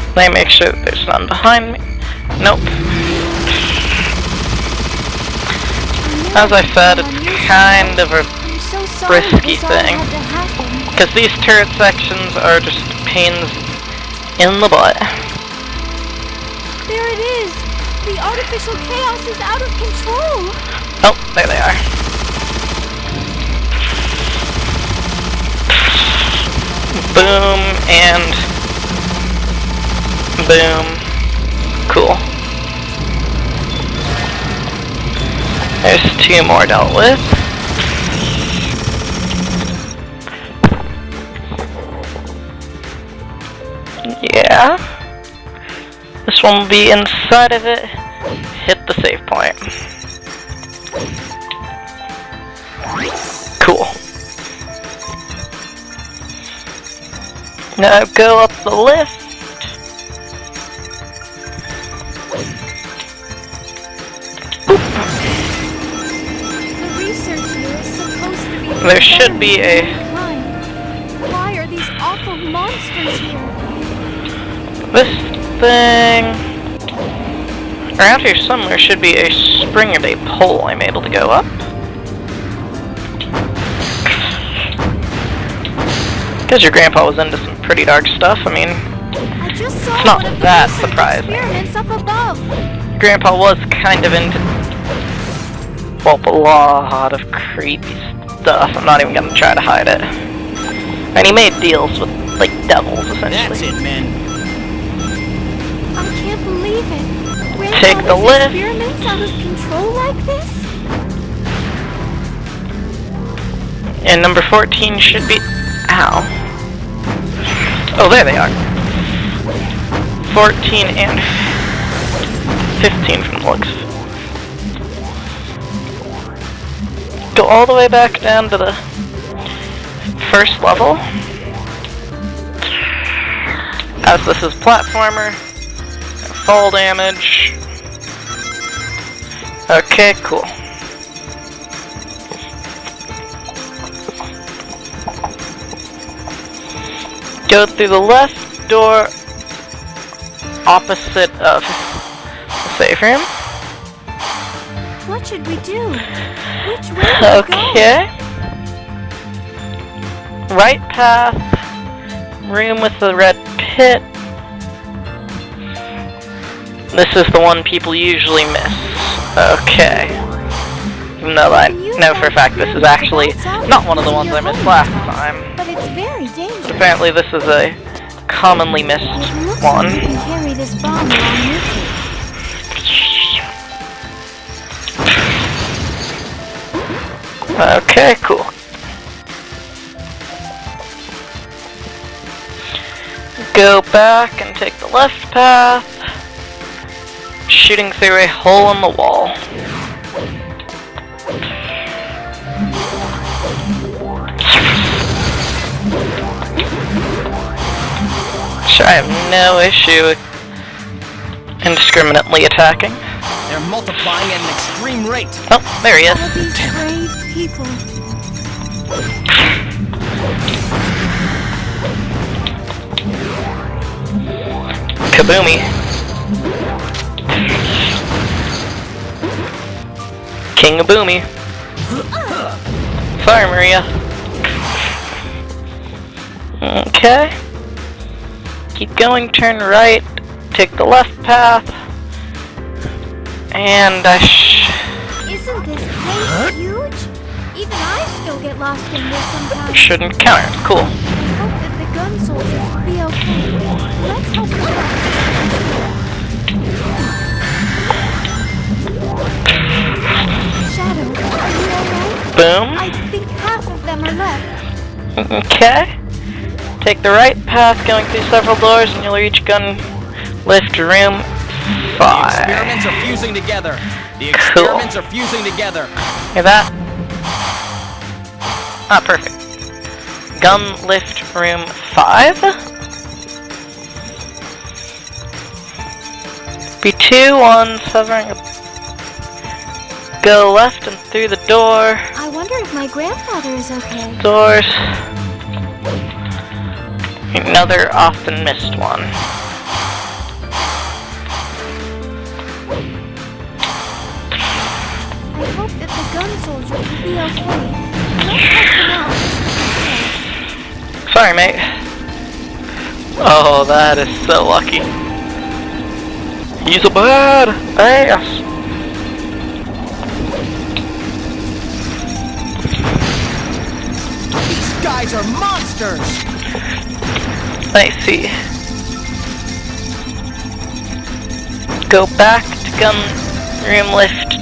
it. Let me make sure that there's none behind me. Nope. As I said, it's kind of a risky thing. Because these turret sections are just pains in the butt. There it is! The artificial chaos is out of control! Oh, there they are. Boom, and boom. Cool. There's 2 more dealt with. Yeah. This one will be inside of it. Hit the save point. Cool. Now go up the lift. The research here is supposed to be There should be a... Why are these awful monsters here? This thing... Around here somewhere should be a spring of a pole I'm able to go up. Because your grandpa was into some pretty dark stuff, I mean... I just saw It's not one of that the research surprising. experiments up above. Grandpa was kind of into... well, a lot of creepy stuff. I'm not even gonna try to hide it. And he made deals with, like, devils, essentially. That's it, men. I can't believe it. Grandpa, Take the these lift. experiments out of control like this? And number 14 should be... Ow. Oh, there they are. 14 and 15 from the looks. Go all the way back down to the first level. As this is platformer. Fall damage. Okay, cool. Go through the left door opposite of the safe room. What should we do? Which way do we Okay. Right path. Room with the red pit. This is the one people usually miss. Okay. Even though I know for a fact this is actually not one of the ones I missed last time. But it's very dangerous. Apparently this is a commonly missed It looks one. like you can carry this bomb along with you. Okay, cool. Go back and take the left path. Shooting through a hole in the wall. Sure, I have no issue with indiscriminately attacking. They're multiplying at an extreme rate. Oh, there he All is. these brave people. Kaboomy. King of Boomy. Sorry, Maria. Okay. Keep going, turn right, take the left path, and Isn't this place huge? Even I still get lost in this sometimes. should encounter it. Cool. I hope that the gun soldiers will be okay. Let's hope for Shadow, are you alright? Boom. I think half of them are left. Okay. Take the right path, going through several doors, and you'll reach gun lift room 5. The experiments are fusing together. The Cool. experiments are fusing together. Hear that? Ah, perfect. Gun lift room 5. Be 2 ones hovering. Go left and through the door. I wonder if my grandfather is okay. Doors. Another often missed one. I hope that the gun soldiers will be okay. Let's help them out. Sorry, mate. Oh, that is so lucky. He's a bad ass. These guys are monsters. I see. Go back to gun room lift I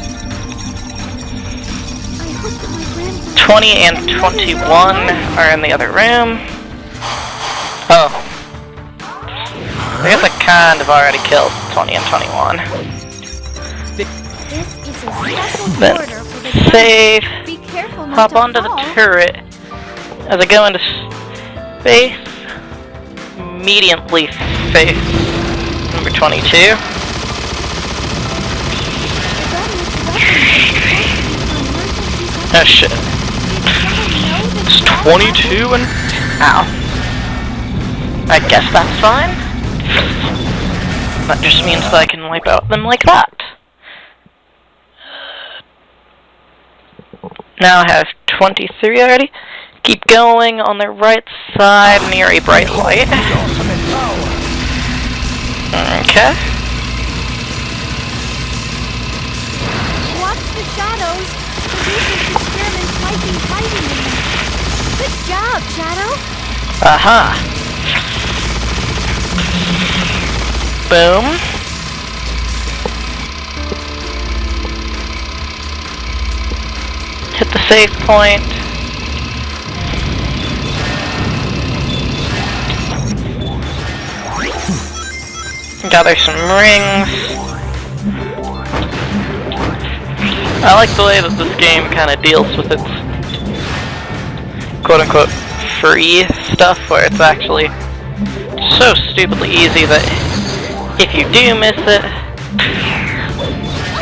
hope that my grandfather 20 and 21 are in the other room. Oh. I guess I kind of already killed 20 and 21. This is a special Then order for the save. Be careful. careful not hop to onto the fall. turret as I go into space. Immediately face number 22. Oh shit. It's 22 and... Ow. I guess that's fine. That just means that I can wipe out them like that. Now I have 23 already. Keep going on the right side near a bright light. Okay. Watch the shadows. The research experiments might be hiding in them. Good job, Shadow. Aha. Boom. Hit the save point. Gather some rings. I like the way that this game kind of deals with its quote-unquote free stuff, where it's actually so stupidly easy that if you do miss it,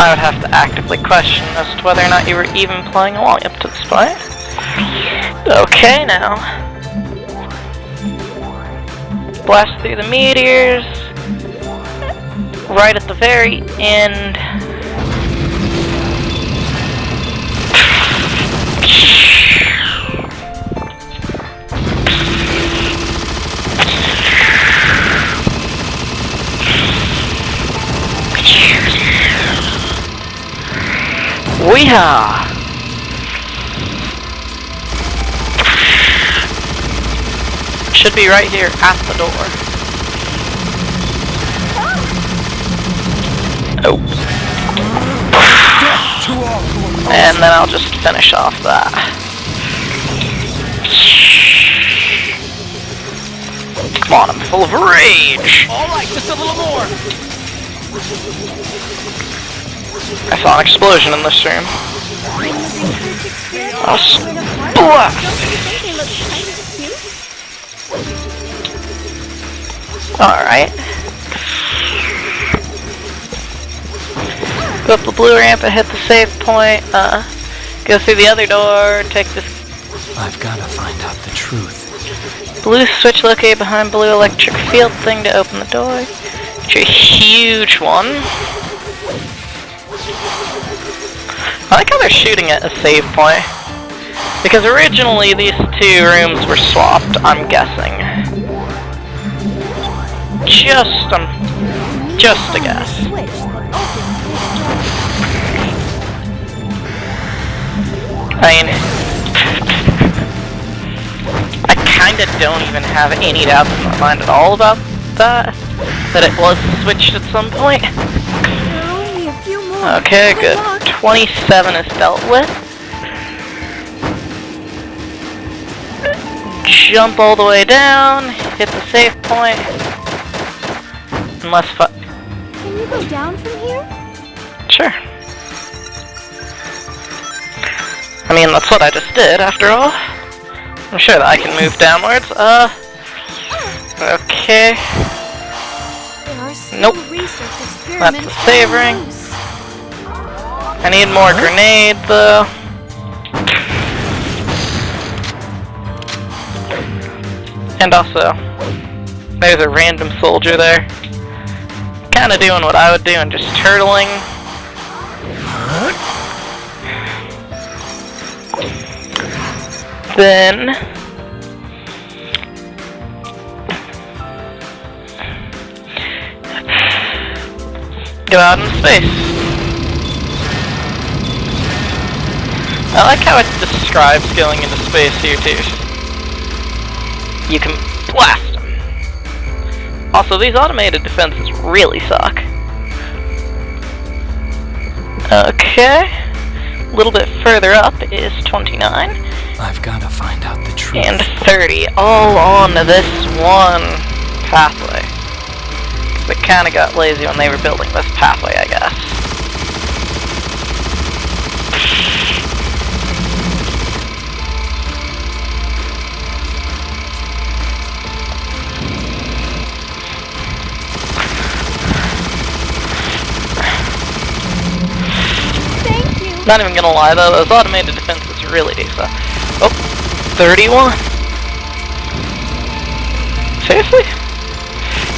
I would have to actively question as to whether or not you were even playing along up to this point. Okay, now. Blast through the meteors. Right at the very end. Weehaw! Should be right here at the door. Oh. And then I'll just finish off that. Come on, I'm full of rage! Alright, just a little more! I saw an explosion in this room. I'll blast! Alright. Go up the blue ramp and hit the save point. Go through the other door, take this... I've gotta find out the truth. Blue switch located behind blue electric field thing to open the door. It's a huge one. I like how they're shooting at a save point. Because originally these two rooms were swapped, I'm guessing. Just a guess. I mean, I kinda don't even have any doubts in my mind at all about that it was switched at some point. Only a few more. Okay, good. 27 is dealt with. Jump all the way down, hit the save point. Unless Can you go down from here? Sure. I mean, that's what I just did, after all. I'm sure that I can move downwards. Okay. There are still Nope. research experiments. That's the save ring. I need more grenade, though. And also, there's a random soldier there. Kinda doing what I would do and just turtling. Then go out in space. I like how it describes going into space here too. You can blast them. Also, these automated defenses really suck. Okay. A little bit further up is 29. I've gotta find out the truth. And 30, all on this one pathway. They kinda got lazy when they were building this pathway, I guess. Not even gonna lie though, those automated defenses really decent. Oh, 31. Seriously?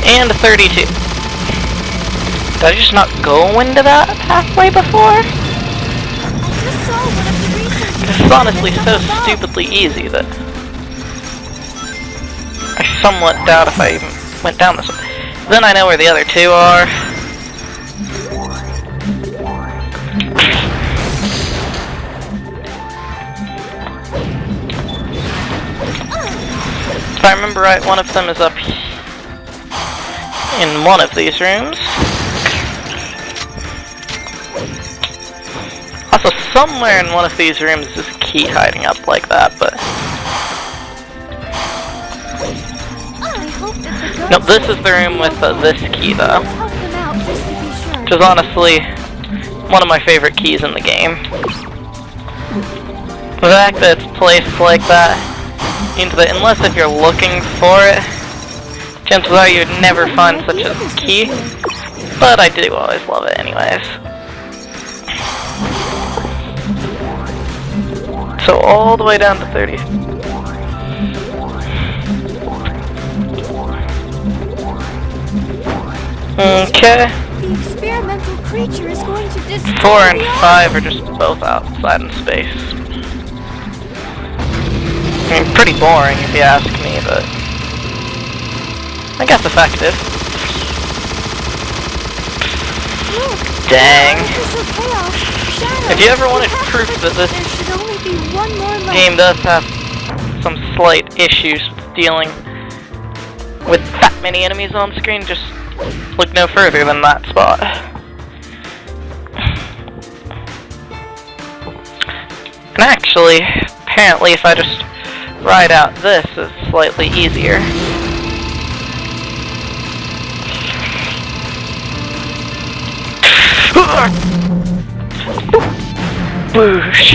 And 32. Did I just not go into that pathway before? It's honestly so stupidly easy that I somewhat doubt if I even went down this way. Then I know where the other two are. If I remember right, one of them is up in one of these rooms. Also, somewhere in one of these rooms is a key hiding up like that, but... Nope, this is the room with this key, though. Which is honestly one of my favorite keys in the game. The fact that it's placed like that means that unless if you're looking for it, chances are you'd never find such a key. But I do always love it anyways. So all the way down to 30. Okay. The experimental creature is going to destroy 4 and 5 are just both outside in space. I mean, pretty boring if you ask me, but I guess effective. Look, dang. Shadow, If you ever wanted proof that this there should only be one more left. game does have some slight issues with dealing with that many enemies on screen, just look no further than that spot. And actually, apparently if I just ride out this, it's slightly easier. Boosh!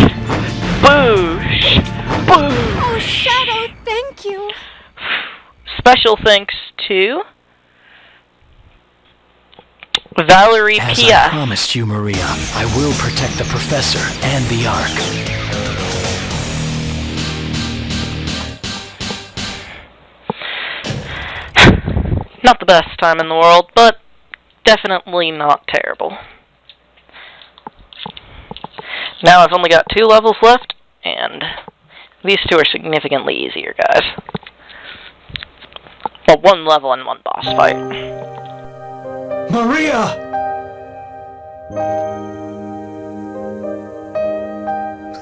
Boosh! Boosh! Oh, Shadow, thank you. Special thanks to Valerie As Pia. I promised you, Maria, I will protect the Professor and the Ark. Not the best time in the world, but definitely not terrible. Now I've only got 2 levels left, and these 2 are significantly easier, guys. Well, 1 level and 1 boss fight. Maria!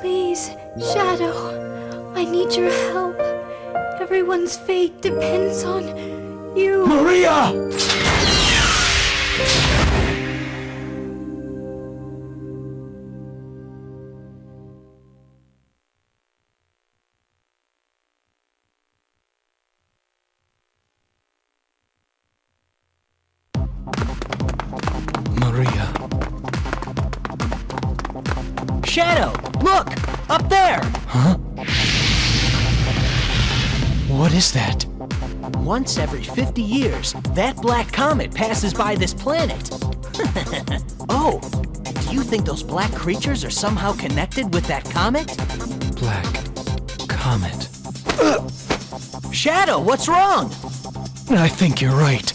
Please, Shadow, I need your help. Everyone's fate depends on you. Maria! Maria. Shadow, look! Up there! Huh? What is that? Once every 50 years, that black comet passes by this planet. Oh, do you think those black creatures are somehow connected with that comet? Black comet. Shadow, what's wrong? I think you're right.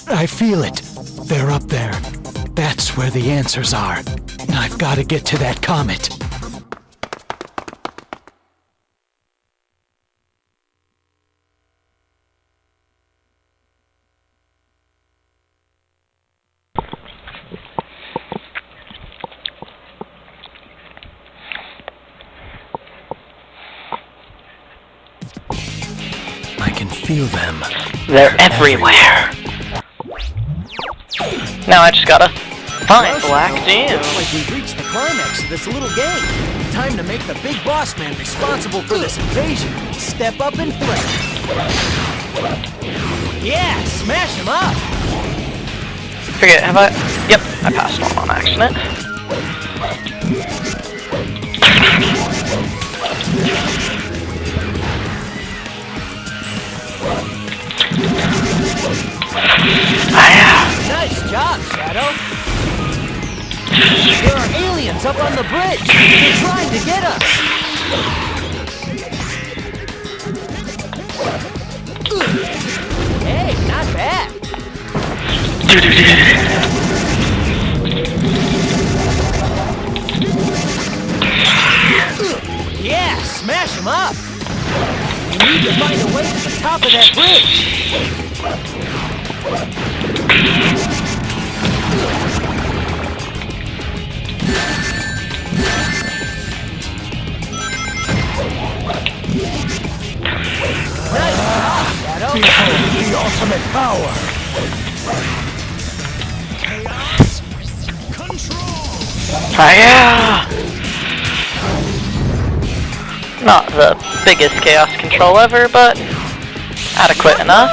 I feel it. They're up there. That's where the answers are. I've got to get to that comet. I can feel them. They're everywhere. Now I just gotta find Black Doom. Looks like we've reached the climax of this little game. Time to make the big boss man responsible for this invasion step up and play. Yeah, smash him up! Forget, have I? Yep, I passed one on accident. Nice job, Shadow. There are aliens up on the bridge! They're trying to get us! Hey, not bad! Yeah, smash them up! We need to find a way to the top of that bridge! Nice job, Shadow! Behold the ultimate power! Hiya! Not the biggest chaos control ever, but adequate enough.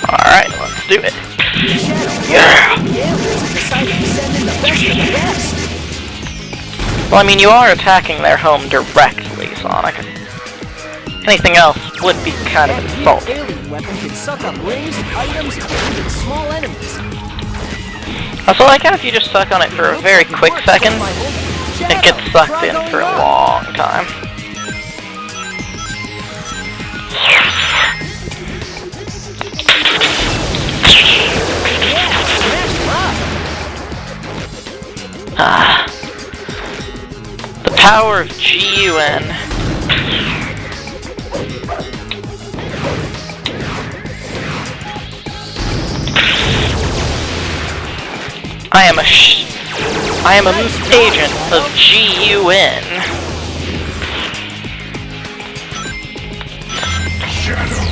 Alright, let's do it. Yeah! Well, I mean, you are attacking their home directly, Sonic. Anything else would be kind of insulting. Alien weapon can suck up rings, items, and even small enemies. Also, I like how if you just suck on it for a very quick second, it gets sucked in for a long time. Ah. The power of GUN. I am an agent of GUN. Shadow,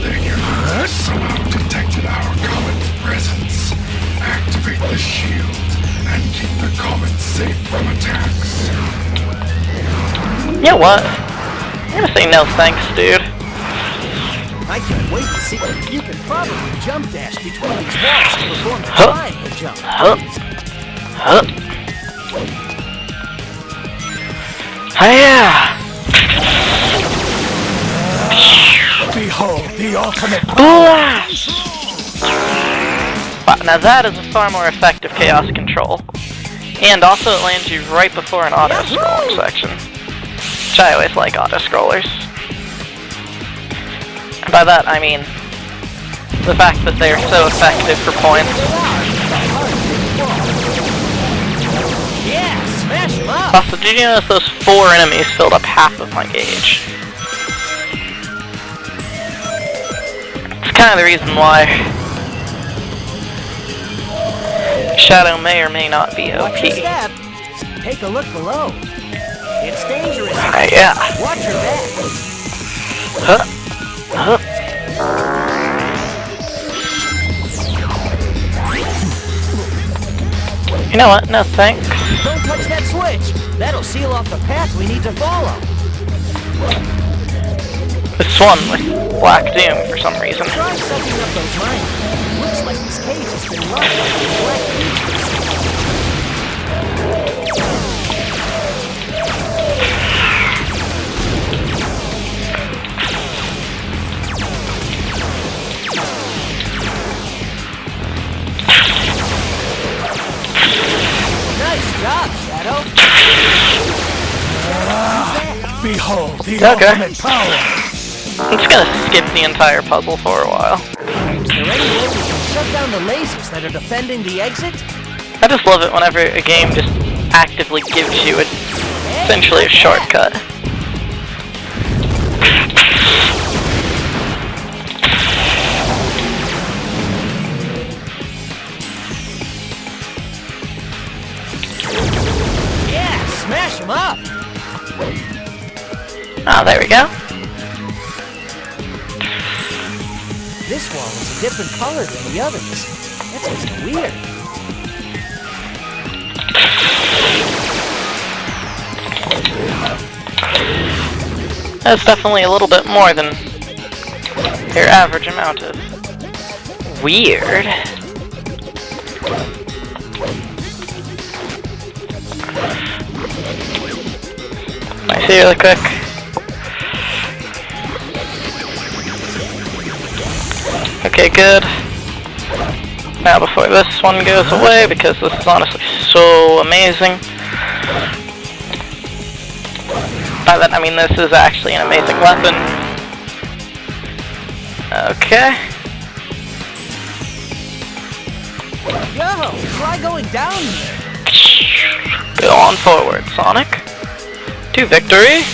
their units somehow detected our comet's presence. Activate the shield and keep the comet safe from attacks. You know what? I'm gonna say no thanks, dude. I can't wait to see if you can probably jump dash between these walls to perform the triangle jump. Hiya! Behold the ultimate Blast! Wow, now that is a far more effective chaos control. And also it lands you right before an auto-scrolling section. Which I always like auto-scrollers. And by that I mean the fact that they are so effective for points. Yeah, smash them up! Also, did you notice those 4 enemies filled up half of my gauge? It's kind of the reason why Shadow may or may not be OP. Watch your step. Take a look below. It's dangerous. Yeah. Watch your back. You know what? No thanks. Don't touch that switch. That'll seal off the path we need to follow. This one with Black Doom for some reason. Try sucking up those mines. Looks like this cage has been locked by the black creatures. Nice job, Shadow. Behold the Okay. ultimate power! I'm just gonna skip the entire puzzle for a while. Is there any way we can shut down the lasers that are defending the exit? I just love it whenever a game just actively gives you essentially a shortcut. Yeah, smash them up! Ah, there we go. This wall is a different color than the others. That's just weird. That's definitely a little bit more than your average amount of weird. I see really quick. Okay, good. Now before this one goes away, because this is honestly so amazing. By that I mean this is actually an amazing weapon. Okay. Yo, try going down here. Go on forward, Sonic. To victory.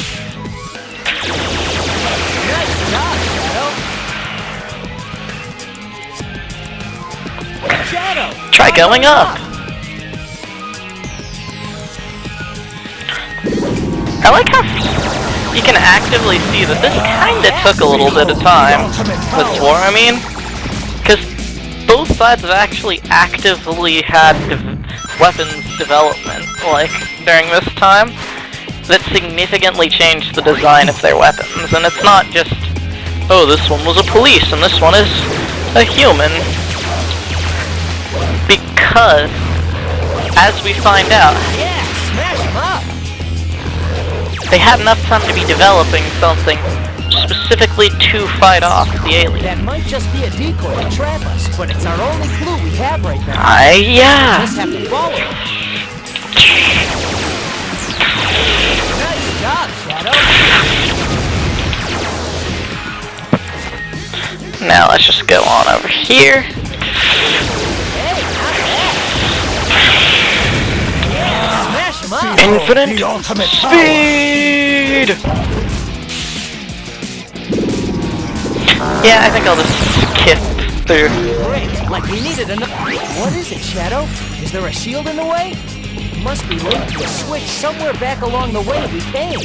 Nice job, Shadow. Shadow, Try going up. I like how you can actively see that this kinda took a little bit of time. This war, I mean. Because both sides have actually actively had weapons development, like, during this time, that significantly changed the design of their weapons. And it's not just, oh, this one was a police and this one is a human. Because, as we find out, Yeah, smash him up. they had enough time to be developing something specifically to fight off the alien. That might just be a decoy to trap us, but it's our only clue we have right now. Yeah. Just have to follow it. Nice job, Shadow. Now let's just go on over here. Hey, not bad. Yeah, smash him up. Infinite speed! Yeah, I think I'll just skip through. Great, like we needed another. What is it, Shadow? Is there a shield in the way? Must be linked to a switch somewhere back along the way we came.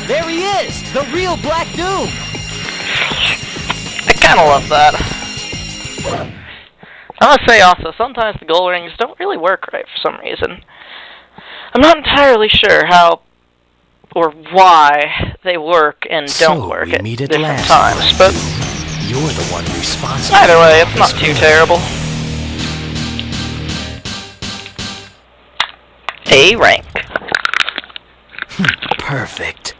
There he is! The real Black Doom! I kinda love that. I must say also, sometimes the gold rings don't really work right for some reason. I'm not entirely sure how or why they work and don't work at different times, but You're the one responsible. either way, it's not too terrible. A rank. Perfect.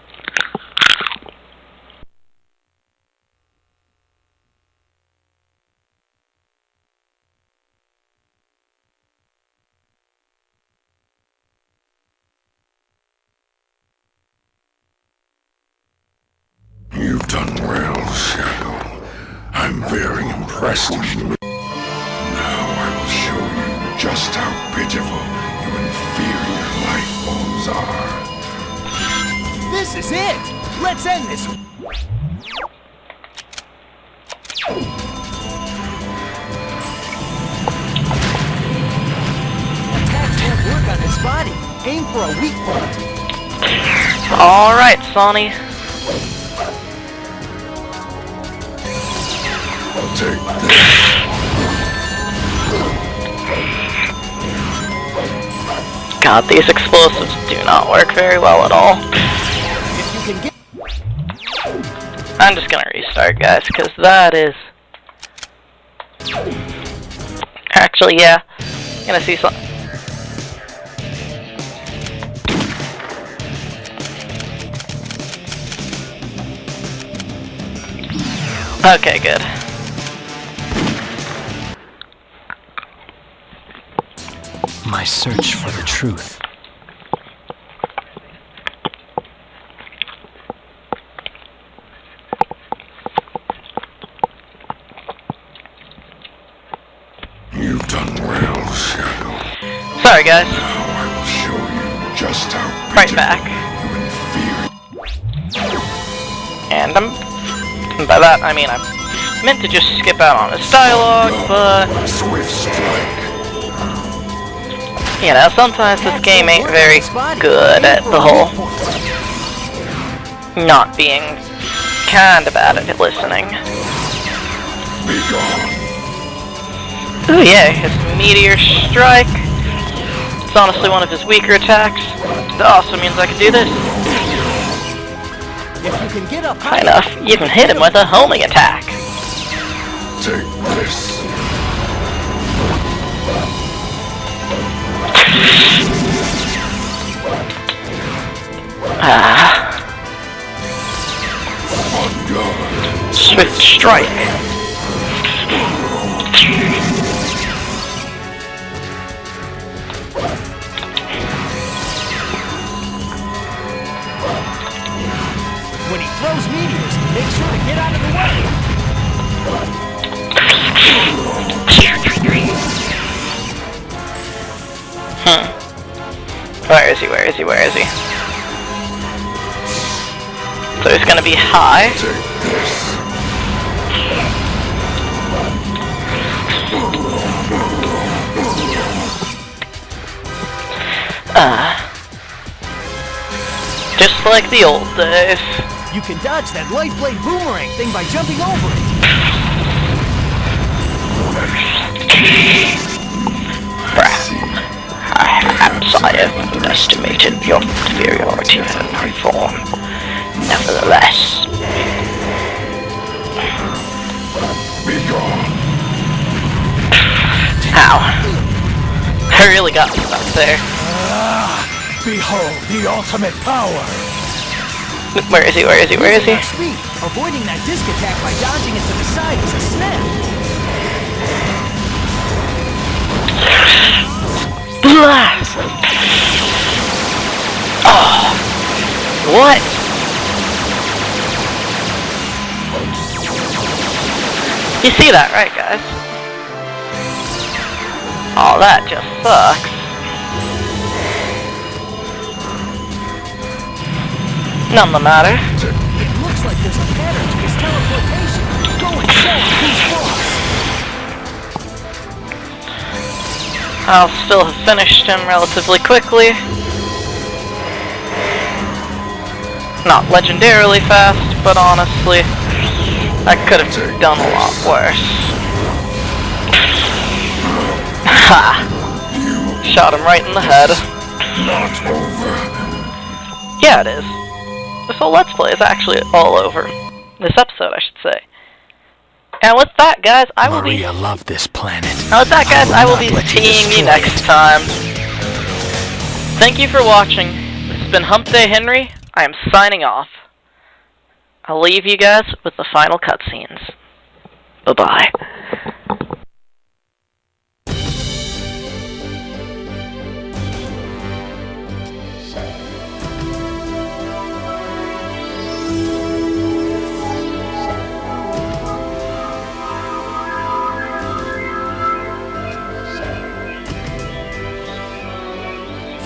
You've done well, Shadow. I'm very impressed with you. Now I will show you just how pitiful you inferior life forms are. This is it! Let's end this! Attack can't work on his body. Aim for a weak point. Alright, Sonny. Take this. God, these explosives do not work very well at all. If you can get... I'm just gonna restart, guys, because that is... Actually, yeah. I'm gonna see some... Okay, good. My search for the truth. You've done well, Shadow. Sorry, guys. Now I will show you just how Right pitiful back. you inferior. And by that, I mean I meant to just skip out on his dialogue, but... Swift strike. You know, sometimes this game ain't very good at the whole not being kinda bad at listening. Be gone. Ooh yeah, his meteor strike. It's honestly one of his weaker attacks. It also means I can do this. If you can get up High enough, you can hit him with a homing attack. Take this. Ah. On guard. Swift strike. When he throws meteors, make sure to get out of the way. Where is he? Where is he? Where is he? So he's gonna be high. Just like the old days. You can dodge that light blade boomerang thing by jumping over it. Perhaps I underestimated your superiority in my form. Nevertheless. Be gone. Ow. I really got stuck there. Behold the ultimate power! Where is he? Where is he? Where is he? Speed. Avoiding that disc attack by dodging it to the side is a snap. Blast! Oh. What? You see that, right, guys? Oh, that just sucks. None the matter. It looks like there's a pattern to his teleportation. Go and show him who's boss. I'll still have finished him relatively quickly. Not legendarily fast, but honestly, I could have done a lot worse. Ha! Shot him right in the head. Not over. Yeah, it is. This whole Let's Play is actually all over. This episode, I should say. And with that, guys, I will be... Maria loved this planet. And with that, guys, I will be seeing you next time. Thank you for watching. This has been Hump Day Henry. I am signing off. I'll leave you guys with the final cutscenes. Bye-bye.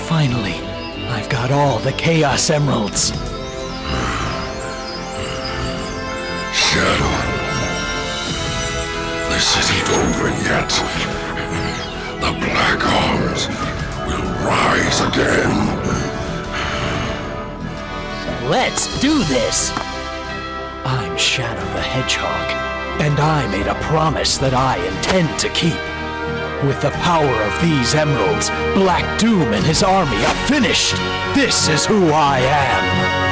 Finally, I've got all the Chaos Emeralds. Shadow. This isn't over yet. The Black Arms will rise again. Let's do this. I'm Shadow the Hedgehog, and I made a promise that I intend to keep. With the power of these emeralds, Black Doom and his army are finished. This is who I am.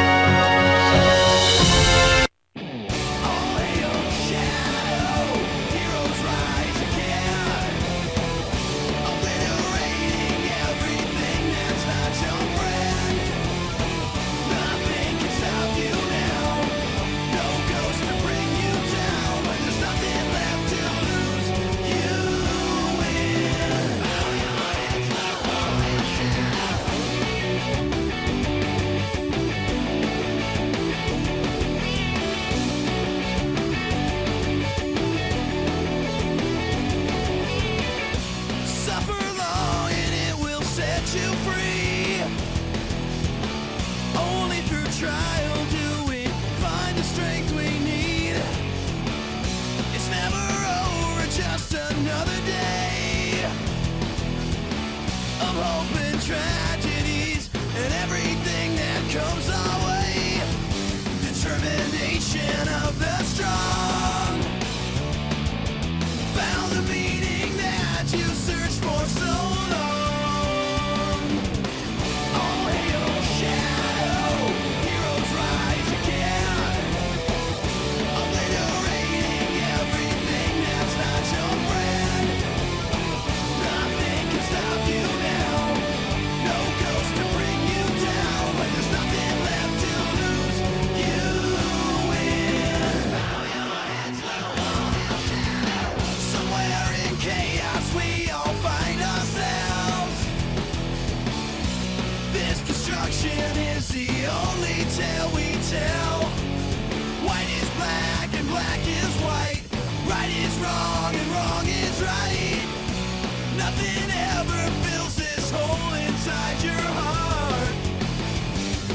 Nothing ever fills this hole inside your heart.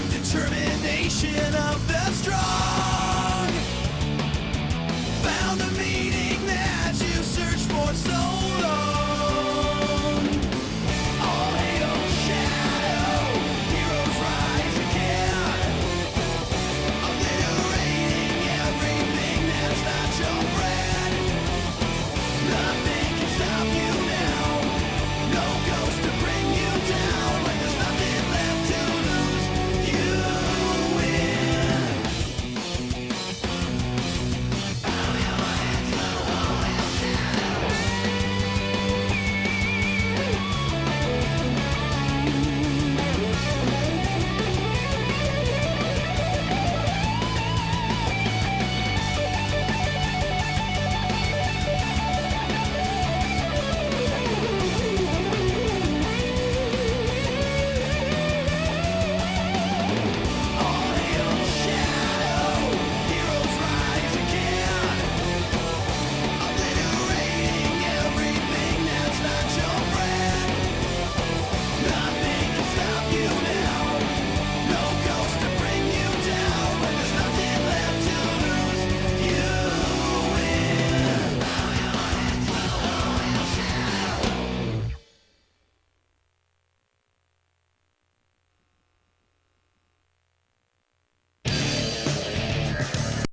Determination